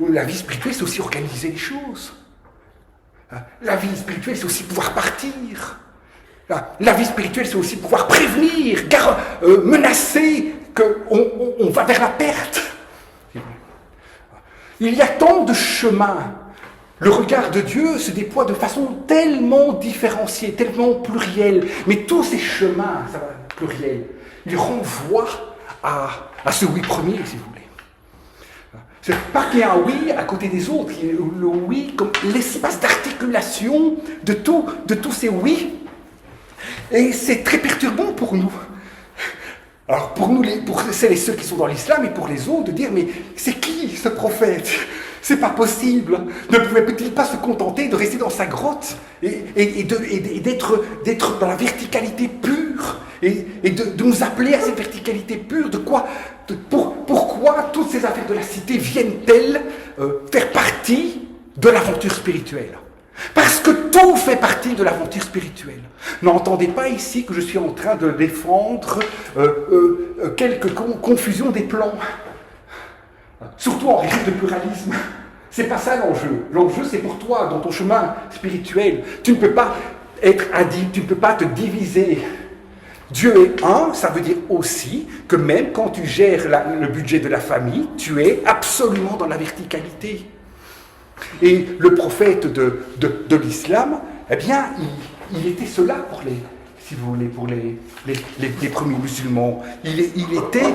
La vie spirituelle, c'est aussi organiser les choses. La vie spirituelle, c'est aussi pouvoir partir. La vie spirituelle, c'est aussi pouvoir prévenir, menacer qu'on va vers la perte. Il y a tant de chemins. Le regard de Dieu se déploie de façon tellement différenciée, tellement plurielle. Mais tous ces chemins, ça va, pluriels, ils renvoient à à ce oui premier, si vous voulez. C'est pas qu'il y a un oui à côté des autres, il y a le oui comme l'espace d'articulation de tous ces oui. Et c'est très perturbant pour nous. Alors pour nous, pour celles et ceux qui sont dans l'islam et pour les autres, de dire mais c'est qui ce prophète? C'est pas possible. Ne pouvait-il pas se contenter de rester dans sa grotte et d'être dans la verticalité pure et de nous appeler à cette verticalité pure? De quoi, pourquoi toutes ces affaires de la cité viennent-elles faire partie de l'aventure spirituelle? Parce que tout fait partie de l'aventure spirituelle. N'entendez pas ici que je suis en train de défendre quelques confusions des plans. Surtout en régime de pluralisme. C'est pas ça l'enjeu. L'enjeu, c'est pour toi, dans ton chemin spirituel. Tu ne peux pas être indigne, tu ne peux pas te diviser. Dieu est un, ça veut dire aussi que même quand tu gères le budget de la famille, tu es absolument dans la verticalité. Et le prophète de l'islam, eh bien, il était cela pour les, si vous voulez, pour les premiers musulmans. Il était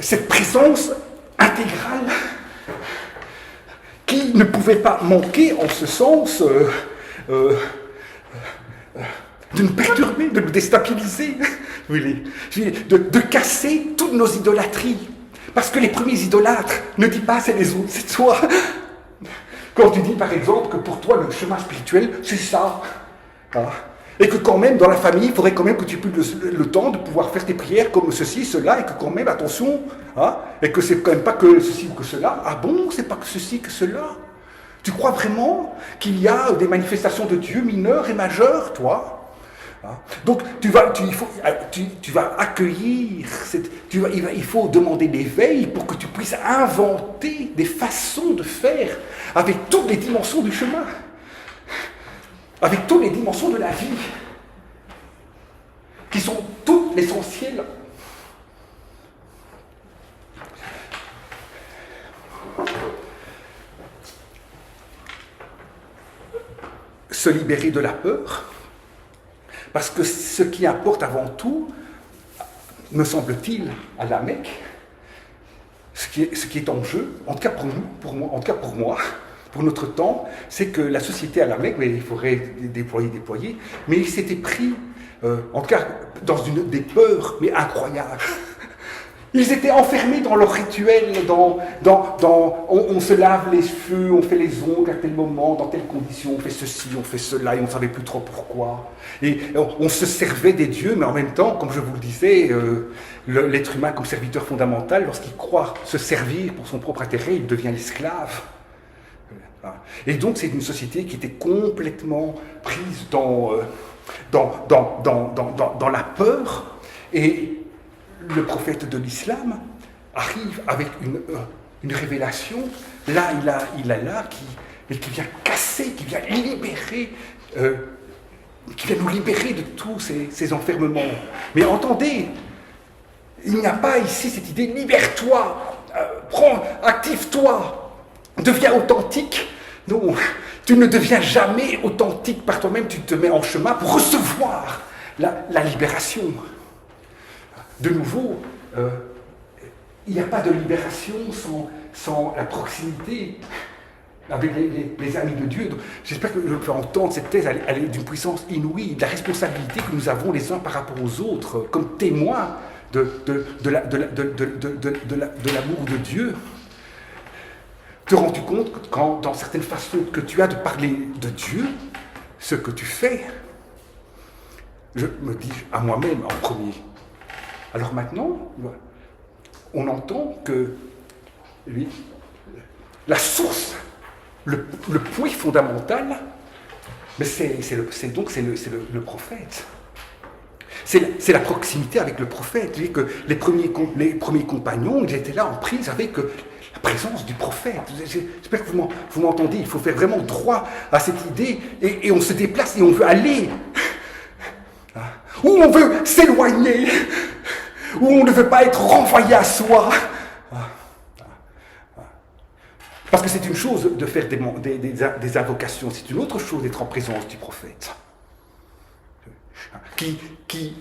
cette présence intégrale qui ne pouvait pas manquer en ce sens de nous perturber, de nous déstabiliser, de casser toutes nos idolâtries. Parce que les premiers idolâtres ne disent pas c'est les autres, c'est toi. Quand tu dis par exemple que pour toi le chemin spirituel c'est ça, hein, et que quand même dans la famille il faudrait quand même que tu aies le temps de pouvoir faire tes prières comme ceci, cela, et que quand même attention, hein, et que c'est quand même pas que ceci ou que cela. Ah bon, c'est pas que ceci, que cela? Tu crois vraiment qu'il y a des manifestations de Dieu mineures et majeures, toi? Donc il vas accueillir, il faut demander l'éveil pour que tu puisses inventer des façons de faire avec toutes les dimensions du chemin, avec toutes les dimensions de la vie, qui sont toutes l'essentiel. Se libérer de la peur. Parce que ce qui importe avant tout, me semble-t-il, à la Mecque, ce qui est en jeu, en tout cas pour moi, pour notre temps, c'est que la société à la Mecque, mais il faudrait déployer, mais il s'était pris, en tout cas, dans des peurs, mais incroyables. Ils étaient enfermés dans leur rituel, on se lave les cheveux, on fait les ongles à tel moment, dans telle condition, on fait ceci, on fait cela, et on ne savait plus trop pourquoi. Et on se servait des dieux, mais en même temps, comme je vous le disais, l'être humain comme serviteur fondamental, lorsqu'il croit se servir pour son propre intérêt, il devient l'esclave. Et donc c'est une société qui était complètement prise dans la peur, et le prophète de l'islam arrive avec une révélation, là il a là qui vient casser, qui vient libérer, qui vient nous libérer de tous ces enfermements. Mais entendez, il n'y a pas ici cette idée libère-toi, active-toi, deviens authentique. Non, tu ne deviens jamais authentique par toi-même, tu te mets en chemin pour recevoir la libération. De nouveau, il n'y a pas de libération sans la proximité avec les amis de Dieu. Donc, j'espère que je peux entendre cette thèse, elle est d'une puissance inouïe, de la responsabilité que nous avons les uns par rapport aux autres, comme témoins de l'amour de Dieu. Te rends-tu compte que quand, dans certaines façons que tu as de parler de Dieu, ce que tu fais, je me dis à moi-même en premier. Alors maintenant, on entend que la source, le puits fondamental, mais c'est le prophète. C'est la proximité avec le prophète. Vous voyez que les premiers compagnons, ils étaient là en prise avec la présence du prophète. J'espère que vous m'entendez. Il faut faire vraiment droit à cette idée et on se déplace et on veut aller. Ou on veut s'éloigner, où on ne veut pas être renvoyé à soi. Parce que c'est une chose de faire des invocations, c'est une autre chose d'être en présence du prophète. Qui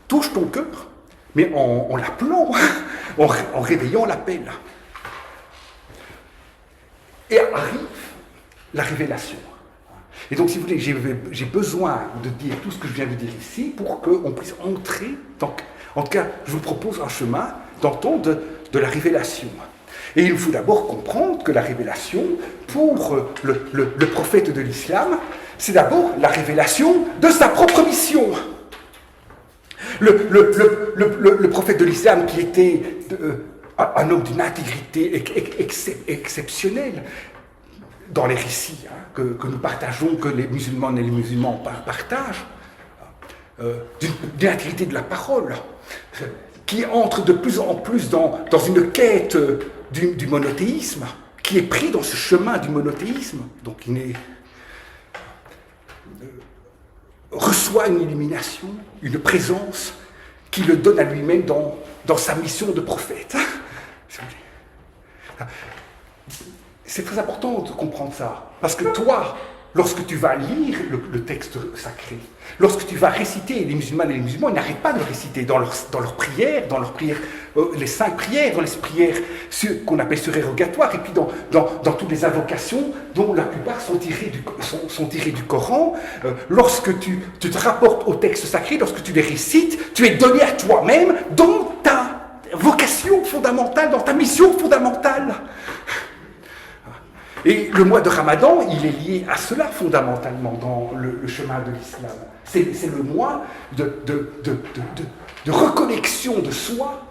touche ton cœur, mais en l'appelant, en réveillant l'appel. Et arrive la révélation. Et donc, si vous voulez, j'ai besoin de dire tout ce que je viens de dire ici pour qu'on puisse entrer, en tout cas, je vous propose un chemin d'entendre de la révélation. Et il faut d'abord comprendre que la révélation, pour le prophète de l'islam, c'est d'abord la révélation de sa propre mission. Le prophète de l'islam, qui était un homme d'une intégrité exceptionnelle, dans les récits que nous partageons, que les musulmanes et les musulmans partagent, d'une intégrité de la parole, qui entre de plus en plus dans une quête du monothéisme, qui est pris dans ce chemin du monothéisme, donc il reçoit une illumination, une présence qui le donne à lui-même dans sa mission de prophète. C'est très important de comprendre ça, parce que toi, lorsque tu vas lire le texte sacré, lorsque tu vas réciter, les musulmanes et les musulmans, ils n'arrêtent pas de le réciter dans leurs prières, les 5 prières, dans les prières qu'on appelle surérogatoires, et puis dans toutes les invocations, dont la plupart sont tirées du Coran. Lorsque tu te rapportes au texte sacré, lorsque tu les récites, tu es donné à toi-même dans ta vocation fondamentale, dans ta mission fondamentale. Et le mois de Ramadan, il est lié à cela fondamentalement dans le chemin de l'islam. C'est le mois de reconnexion de soi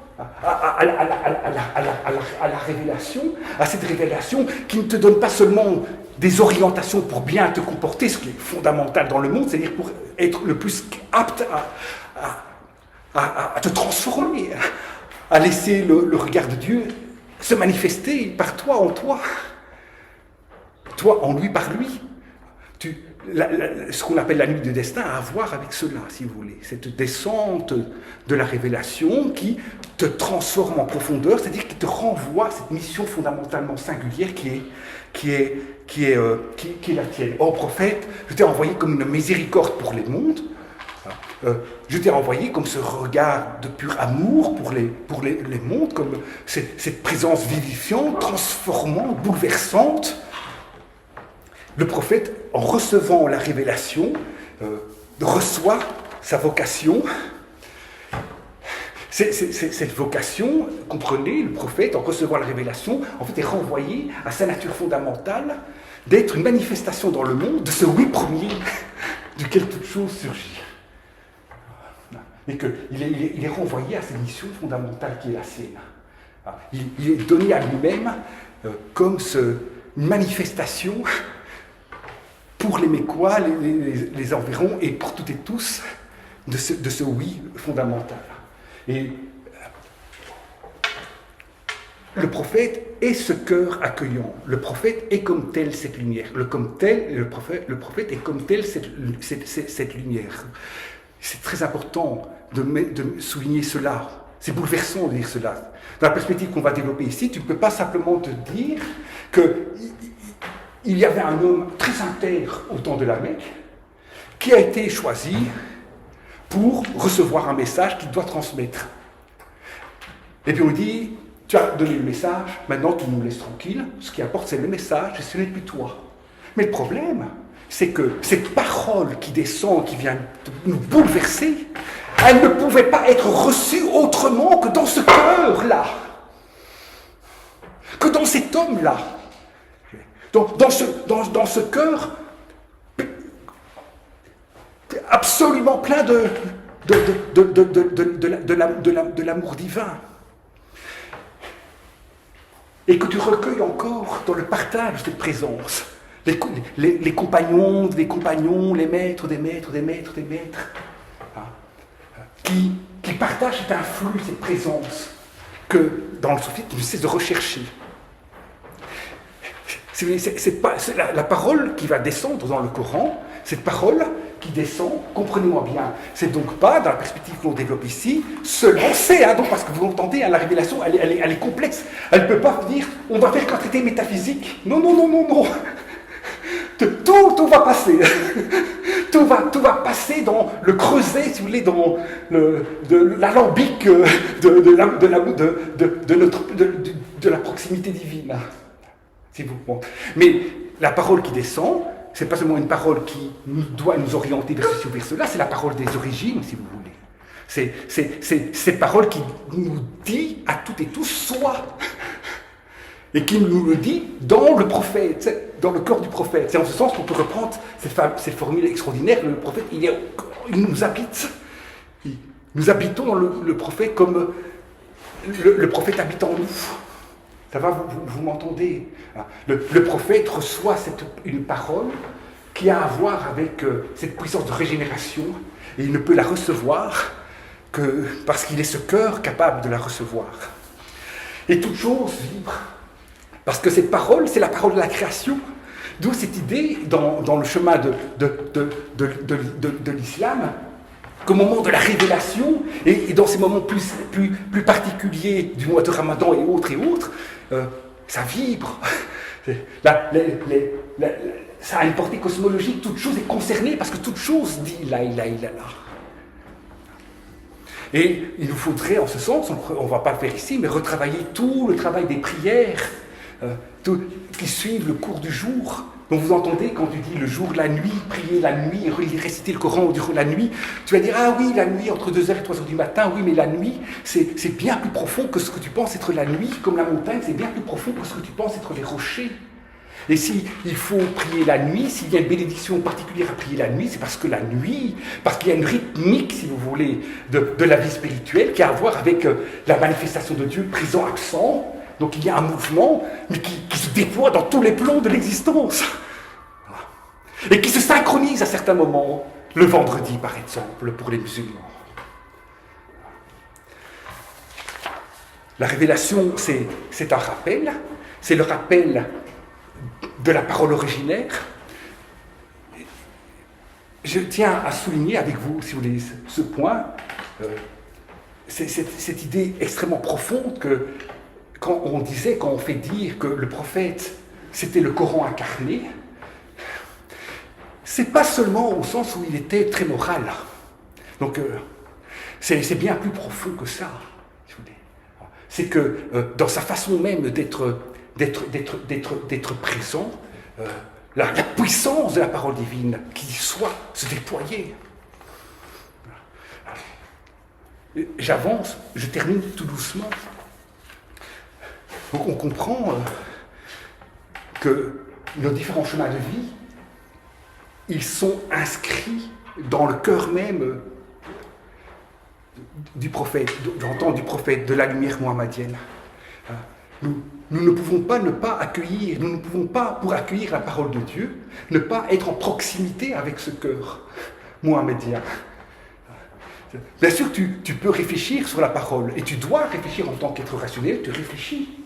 à la révélation, à cette révélation qui ne te donne pas seulement des orientations pour bien te comporter, ce qui est fondamental dans le monde, c'est-à-dire pour être le plus apte à te transformer, à laisser le regard de Dieu se manifester par toi, en toi. Toi, en lui, par lui. Ce qu'on appelle la nuit de destin a à voir avec cela, si vous voulez. Cette descente de la révélation qui te transforme en profondeur, c'est-à-dire qui te renvoie à cette mission fondamentalement singulière qui est la tienne. Ô prophète, je t'ai envoyé comme une miséricorde pour les mondes. Je t'ai envoyé comme ce regard de pur amour pour les mondes, comme cette présence vivifiante, transformante, bouleversante. Le prophète, en recevant la révélation, reçoit sa vocation. Cette vocation, comprenez, le prophète, en recevant la révélation, en fait, est renvoyé à sa nature fondamentale d'être une manifestation dans le monde de ce oui premier duquel toute chose surgit. Et qu'il est renvoyé à cette mission fondamentale qui est la sienne. Il est donné à lui-même comme une manifestation pour les Mécois, les environs, et pour toutes et tous, de ce oui fondamental. Et le prophète est ce cœur accueillant. Le prophète est comme tel cette lumière. Le prophète est comme tel cette lumière. C'est très important de souligner cela. C'est bouleversant de dire cela. Dans la perspective qu'on va développer ici, tu ne peux pas simplement te dire qu'il y avait un homme très intègre au temps de la Mecque qui a été choisi pour recevoir un message qu'il doit transmettre. Et puis on dit, tu as donné le message, maintenant tu nous laisses tranquille, ce qui importe c'est le message et ce n'est plus toi. Mais le problème, c'est que cette parole qui descend, qui vient nous bouleverser, elle ne pouvait pas être reçue autrement que dans ce cœur-là, que dans cet homme-là, dans ce cœur absolument plein de l'amour divin. Et que tu recueilles encore dans le partage de cette présence. Les compagnons, les maîtres des maîtres, qui partagent cet influx, cette présence, que dans le soufisme, tu ne cesses de rechercher. C'est la parole qui va descendre dans le Coran, cette parole qui descend, comprenez-moi bien, c'est donc pas, dans la perspective que l'on développe ici, se lancer, donc parce que vous entendez, la révélation, elle est complexe. Elle ne peut pas dire, on va faire qu'un traité métaphysique. Non. tout va passer. Tout va passer dans le creuset, si vous voulez, dans l'alambic de la proximité divine. Bon. Mais la parole qui descend, c'est pas seulement une parole qui doit nous orienter vers ceci ou vers cela, c'est la parole des origines, si vous voulez. C'est cette parole qui nous dit à toutes et tous, sois. Et qui nous le dit dans le prophète, dans le cœur du prophète. C'est en ce sens qu'on peut reprendre cette formule extraordinaire. Le prophète, il nous habite. Nous habitons dans le prophète comme le prophète habite en nous. Ça va, vous m'entendez? Le prophète reçoit une parole qui a à voir avec cette puissance de régénération, et il ne peut la recevoir que parce qu'il est ce cœur capable de la recevoir. Et toute chose vibre. Parce que cette parole, c'est la parole de la création. D'où cette idée, dans le chemin de l'islam, qu'au moment de la révélation, et dans ces moments plus particuliers du mois de Ramadan et autres, ça vibre. Ça a une portée cosmologique, toute chose est concernée, parce que toute chose dit la ilaha illallah. Et il nous faudrait, en ce sens, on ne va pas le faire ici, mais retravailler tout le travail des prières, qui suivent le cours du jour. Donc vous entendez quand tu dis le jour, la nuit, prier la nuit, réciter le Coran durant la nuit, tu vas dire, ah oui, la nuit entre 2h et 3h du matin, oui, mais la nuit, c'est bien plus profond que ce que tu penses être la nuit, comme la montagne, c'est bien plus profond que ce que tu penses être les rochers. Et si il faut prier la nuit, s'il y a une bénédiction particulière à prier la nuit, c'est parce que la nuit, parce qu'il y a une rythmique, si vous voulez, de la vie spirituelle qui a à voir avec la manifestation de Dieu présent absent. Donc il y a un mouvement, mais qui se déploie dans tous les plans de l'existence. Et qui se synchronise à certains moments, le vendredi par exemple, pour les musulmans. La révélation, c'est un rappel, c'est le rappel de la parole originaire. Je tiens à souligner avec vous, si vous voulez, ce point, cette idée extrêmement profonde que quand on fait dire que le prophète, c'était le Coran incarné, c'est pas seulement au sens où il était très moral. Donc, c'est bien plus profond que ça. C'est que dans sa façon même d'être présent, la puissance de la parole divine qui soit se déployer. J'avance, je termine tout doucement. Donc on comprend que nos différents chemins de vie, ils sont inscrits dans le cœur même du prophète, j'entends du prophète, de la lumière mohammedienne. Nous ne pouvons pas ne pas accueillir, nous ne pouvons pas, pour accueillir la parole de Dieu, ne pas être en proximité avec ce cœur mohammedien. Bien sûr, tu peux réfléchir sur la parole, et tu dois réfléchir en tant qu'être rationnel, tu réfléchis.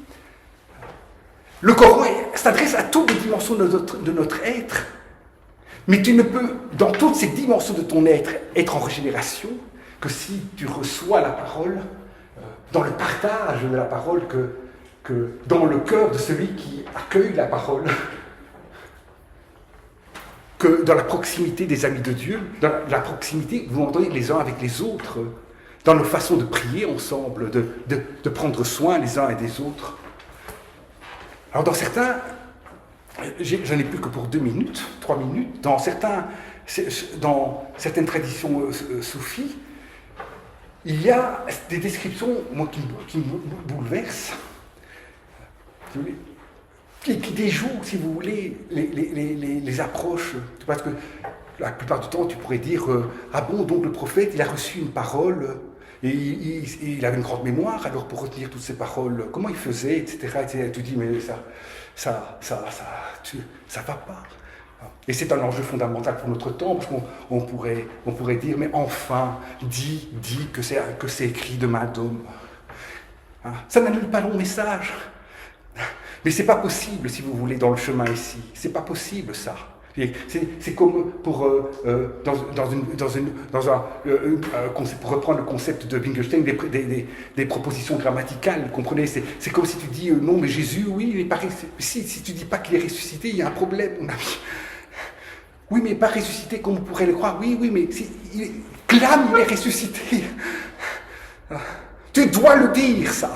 Le Coran s'adresse à toutes les dimensions de notre être, mais tu ne peux, dans toutes ces dimensions de ton être en régénération, que si tu reçois la parole, dans le partage de la parole, que dans le cœur de celui qui accueille la parole, que dans la proximité des amis de Dieu, dans la proximité, vous m'entendez, les uns avec les autres, dans nos façons de prier ensemble, de prendre soin les uns et des autres. Alors dans certains, j'en ai plus que pour 2 minutes, 3 minutes, dans certaines traditions soufis, il y a des descriptions, moi, qui me bouleversent, qui déjouent, si vous voulez, les approches. Parce que la plupart du temps, tu pourrais dire ah bon, donc le prophète, il a reçu une parole, et il avait une grande mémoire, alors pour retenir toutes ces paroles, comment il faisait, etc. etc. Tu dis, mais ça va pas. Et c'est un enjeu fondamental pour notre temps, parce qu'on pourrait dire, mais enfin, dis que c'est écrit de main d'homme. Hein? Ça n'annule pas long message. Mais c'est pas possible, si vous voulez, dans le chemin ici. C'est pas possible, ça. C'est comme pour pour reprendre le concept de Wittgenstein, des propositions grammaticales, vous comprenez, c'est comme si tu dis non mais Jésus, oui, il est pas si tu dis pas qu'il est ressuscité, il y a un problème, mon ami. Oui, mais pas ressuscité comme on pourrait le croire. Oui, mais il clame, il est ressuscité. Tu dois le dire, ça.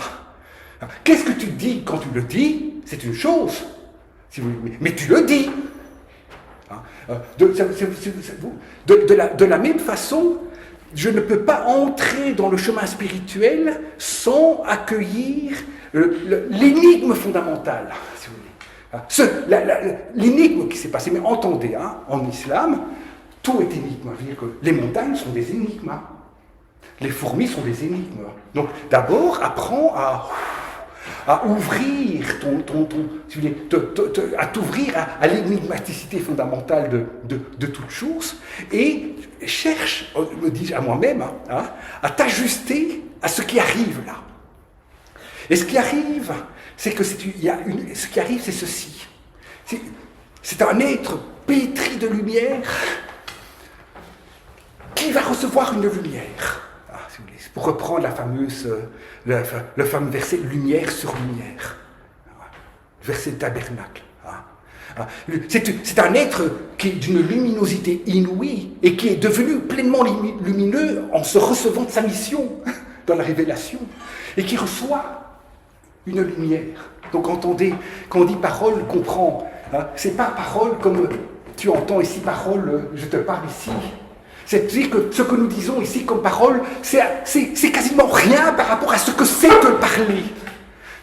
Qu'est-ce que tu dis quand tu le dis? C'est une chose. Si vous voulez, mais tu le dis. De la même façon, je ne peux pas entrer dans le chemin spirituel sans accueillir l'énigme fondamentale, si vous voulez. L'énigme qui s'est passée, mais entendez, en islam, tout est énigme. Je veux dire que les montagnes sont des énigmes. Les fourmis sont des énigmes. Donc d'abord, apprends à ouvrir à t'ouvrir à l'énigmaticité fondamentale de toute chose, et cherche, me dis-je à moi-même, à t'ajuster à ce qui arrive là. Et ce qui arrive, c'est que ce qui arrive, c'est ceci. C'est un être pétri de lumière qui va recevoir une lumière. Si vous voulez, pour reprendre le fameux verset « lumière sur lumière », le verset tabernacle. C'est un être qui est d'une luminosité inouïe et qui est devenu pleinement lumineux en se recevant de sa mission dans la révélation, et qui reçoit une lumière. Donc entendez, quand on dit parole, comprends. C'est pas parole comme tu entends ici, parole, je te parle ici. C'est-à-dire que ce que nous disons ici comme parole, c'est quasiment rien par rapport à ce que c'est que parler.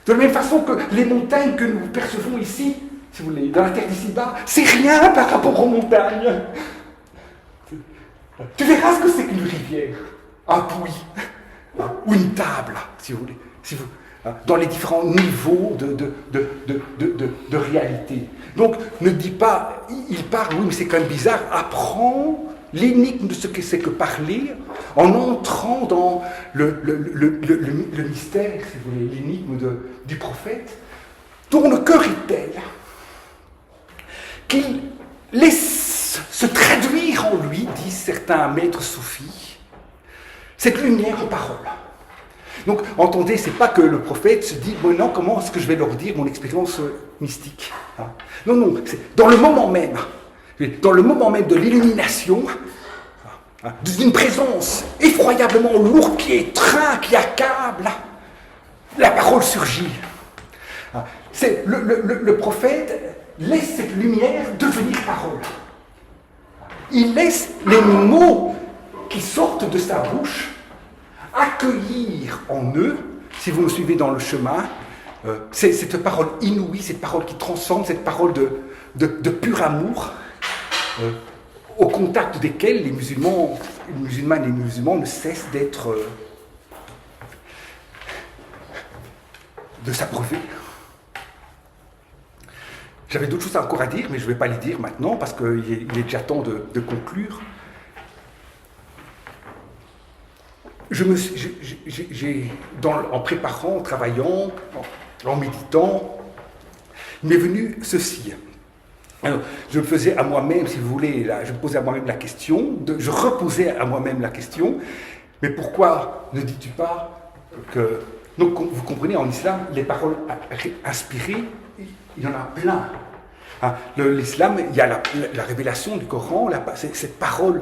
De la même façon que les montagnes que nous percevons ici, si vous voulez, dans la terre d'ici-bas, c'est rien par rapport aux montagnes. Tu verras ce que c'est qu'une rivière, un puits, ou une table, si vous voulez, dans les différents niveaux de réalité. Donc, ne dis pas, il parle, oui, mais c'est quand même bizarre, apprends l'énigme de ce que c'est que parler en entrant dans le mystère, si vous voulez, l'énigme du prophète, dont le cœur est tel qu'il laisse se traduire en lui, disent certains maîtres soufis, cette lumière en parole. Donc, entendez, c'est pas que le prophète se dit, bon, non, comment est-ce que je vais leur dire mon expérience mystique? Non, c'est dans le moment même de l'illumination, d'une présence effroyablement lourde qui étreint, qui accable, la parole surgit. Le prophète laisse cette lumière devenir parole. Il laisse les mots qui sortent de sa bouche accueillir en eux, si vous me suivez dans le chemin, cette parole inouïe, cette parole qui transcende, cette parole de pur amour, au contact desquels les musulmanes et les musulmans ne cessent de s'abreuver. J'avais d'autres choses encore à dire, mais je ne vais pas les dire maintenant, parce qu'il est déjà temps de conclure. En préparant, en travaillant, en méditant, il m'est venu ceci. Alors, je me faisais à moi-même, si vous voulez, je me posais à moi-même la question, je reposais à moi-même la question, mais pourquoi ne dis-tu pas que... Donc, vous comprenez, en islam, les paroles inspirées, il y en a plein. L'islam, il y a la révélation du Coran, cette parole,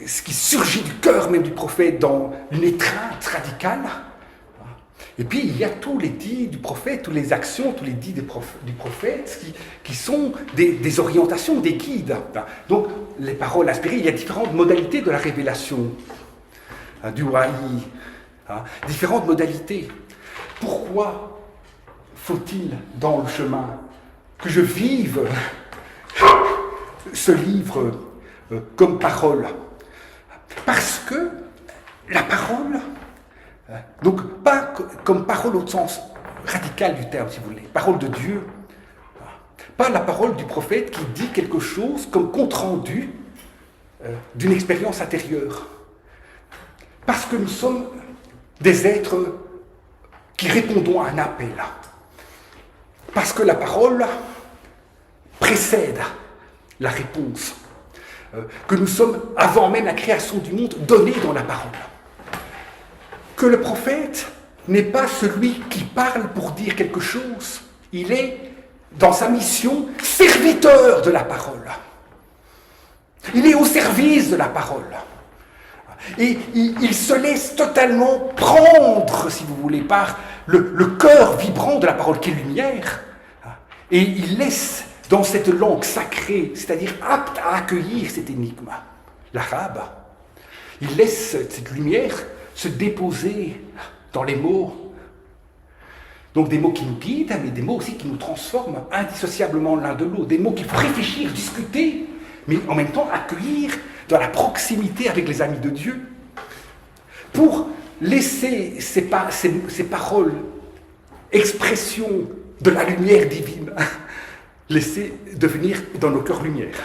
ce qui surgit du cœur même du prophète dans une étreinte radicale. Et puis il y a tous les dits du prophète, toutes les actions, tous les dits du prophète qui sont des orientations, des guides. Donc les paroles inspirées, il y a différentes modalités de la révélation, du wahi, différentes modalités. Pourquoi faut-il dans le chemin que je vive ce livre comme parole? Parce que la parole, donc pas comme parole au sens radical du terme, si vous voulez, parole de Dieu, pas la parole du prophète qui dit quelque chose comme compte-rendu d'une expérience intérieure. Parce que nous sommes des êtres qui répondons à un appel. Parce que la parole précède la réponse. Que nous sommes, avant même la création du monde, donnés dans la parole. Que le prophète n'est pas celui qui parle pour dire quelque chose, il est, dans sa mission, serviteur de la parole. Il est au service de la parole. Et il se laisse totalement prendre, si vous voulez, par le cœur vibrant de la parole qui est lumière. Et il laisse dans cette langue sacrée, c'est-à-dire apte à accueillir cet énigme, l'arabe, il laisse cette lumière se déposer dans les mots. Donc des mots qui nous guident, mais des mots aussi qui nous transforment indissociablement l'un de l'autre. Des mots qu'il faut réfléchir, discuter, mais en même temps accueillir dans la proximité avec les amis de Dieu, pour laisser ces paroles, expression de la lumière divine, laisser devenir dans nos cœurs lumière.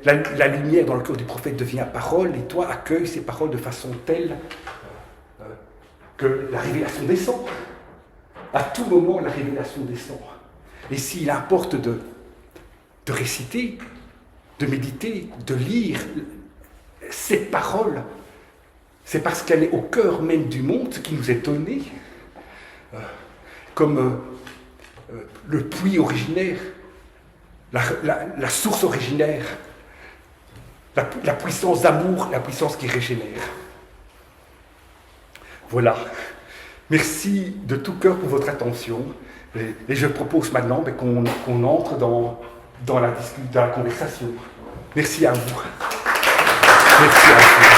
La lumière dans le cœur du prophète devient parole, et toi accueille ces paroles de façon telle que la révélation descend. À tout moment, la révélation descend. Et s'il importe de réciter, de méditer, de lire cette parole, c'est parce qu'elle est au cœur même du monde qui nous est donné, comme le puits originaire, la source originaire, la puissance d'amour, la puissance qui régénère. Voilà. Merci de tout cœur pour votre attention. Et je propose maintenant qu'on entre dans la conversation. Merci à vous. Merci à vous.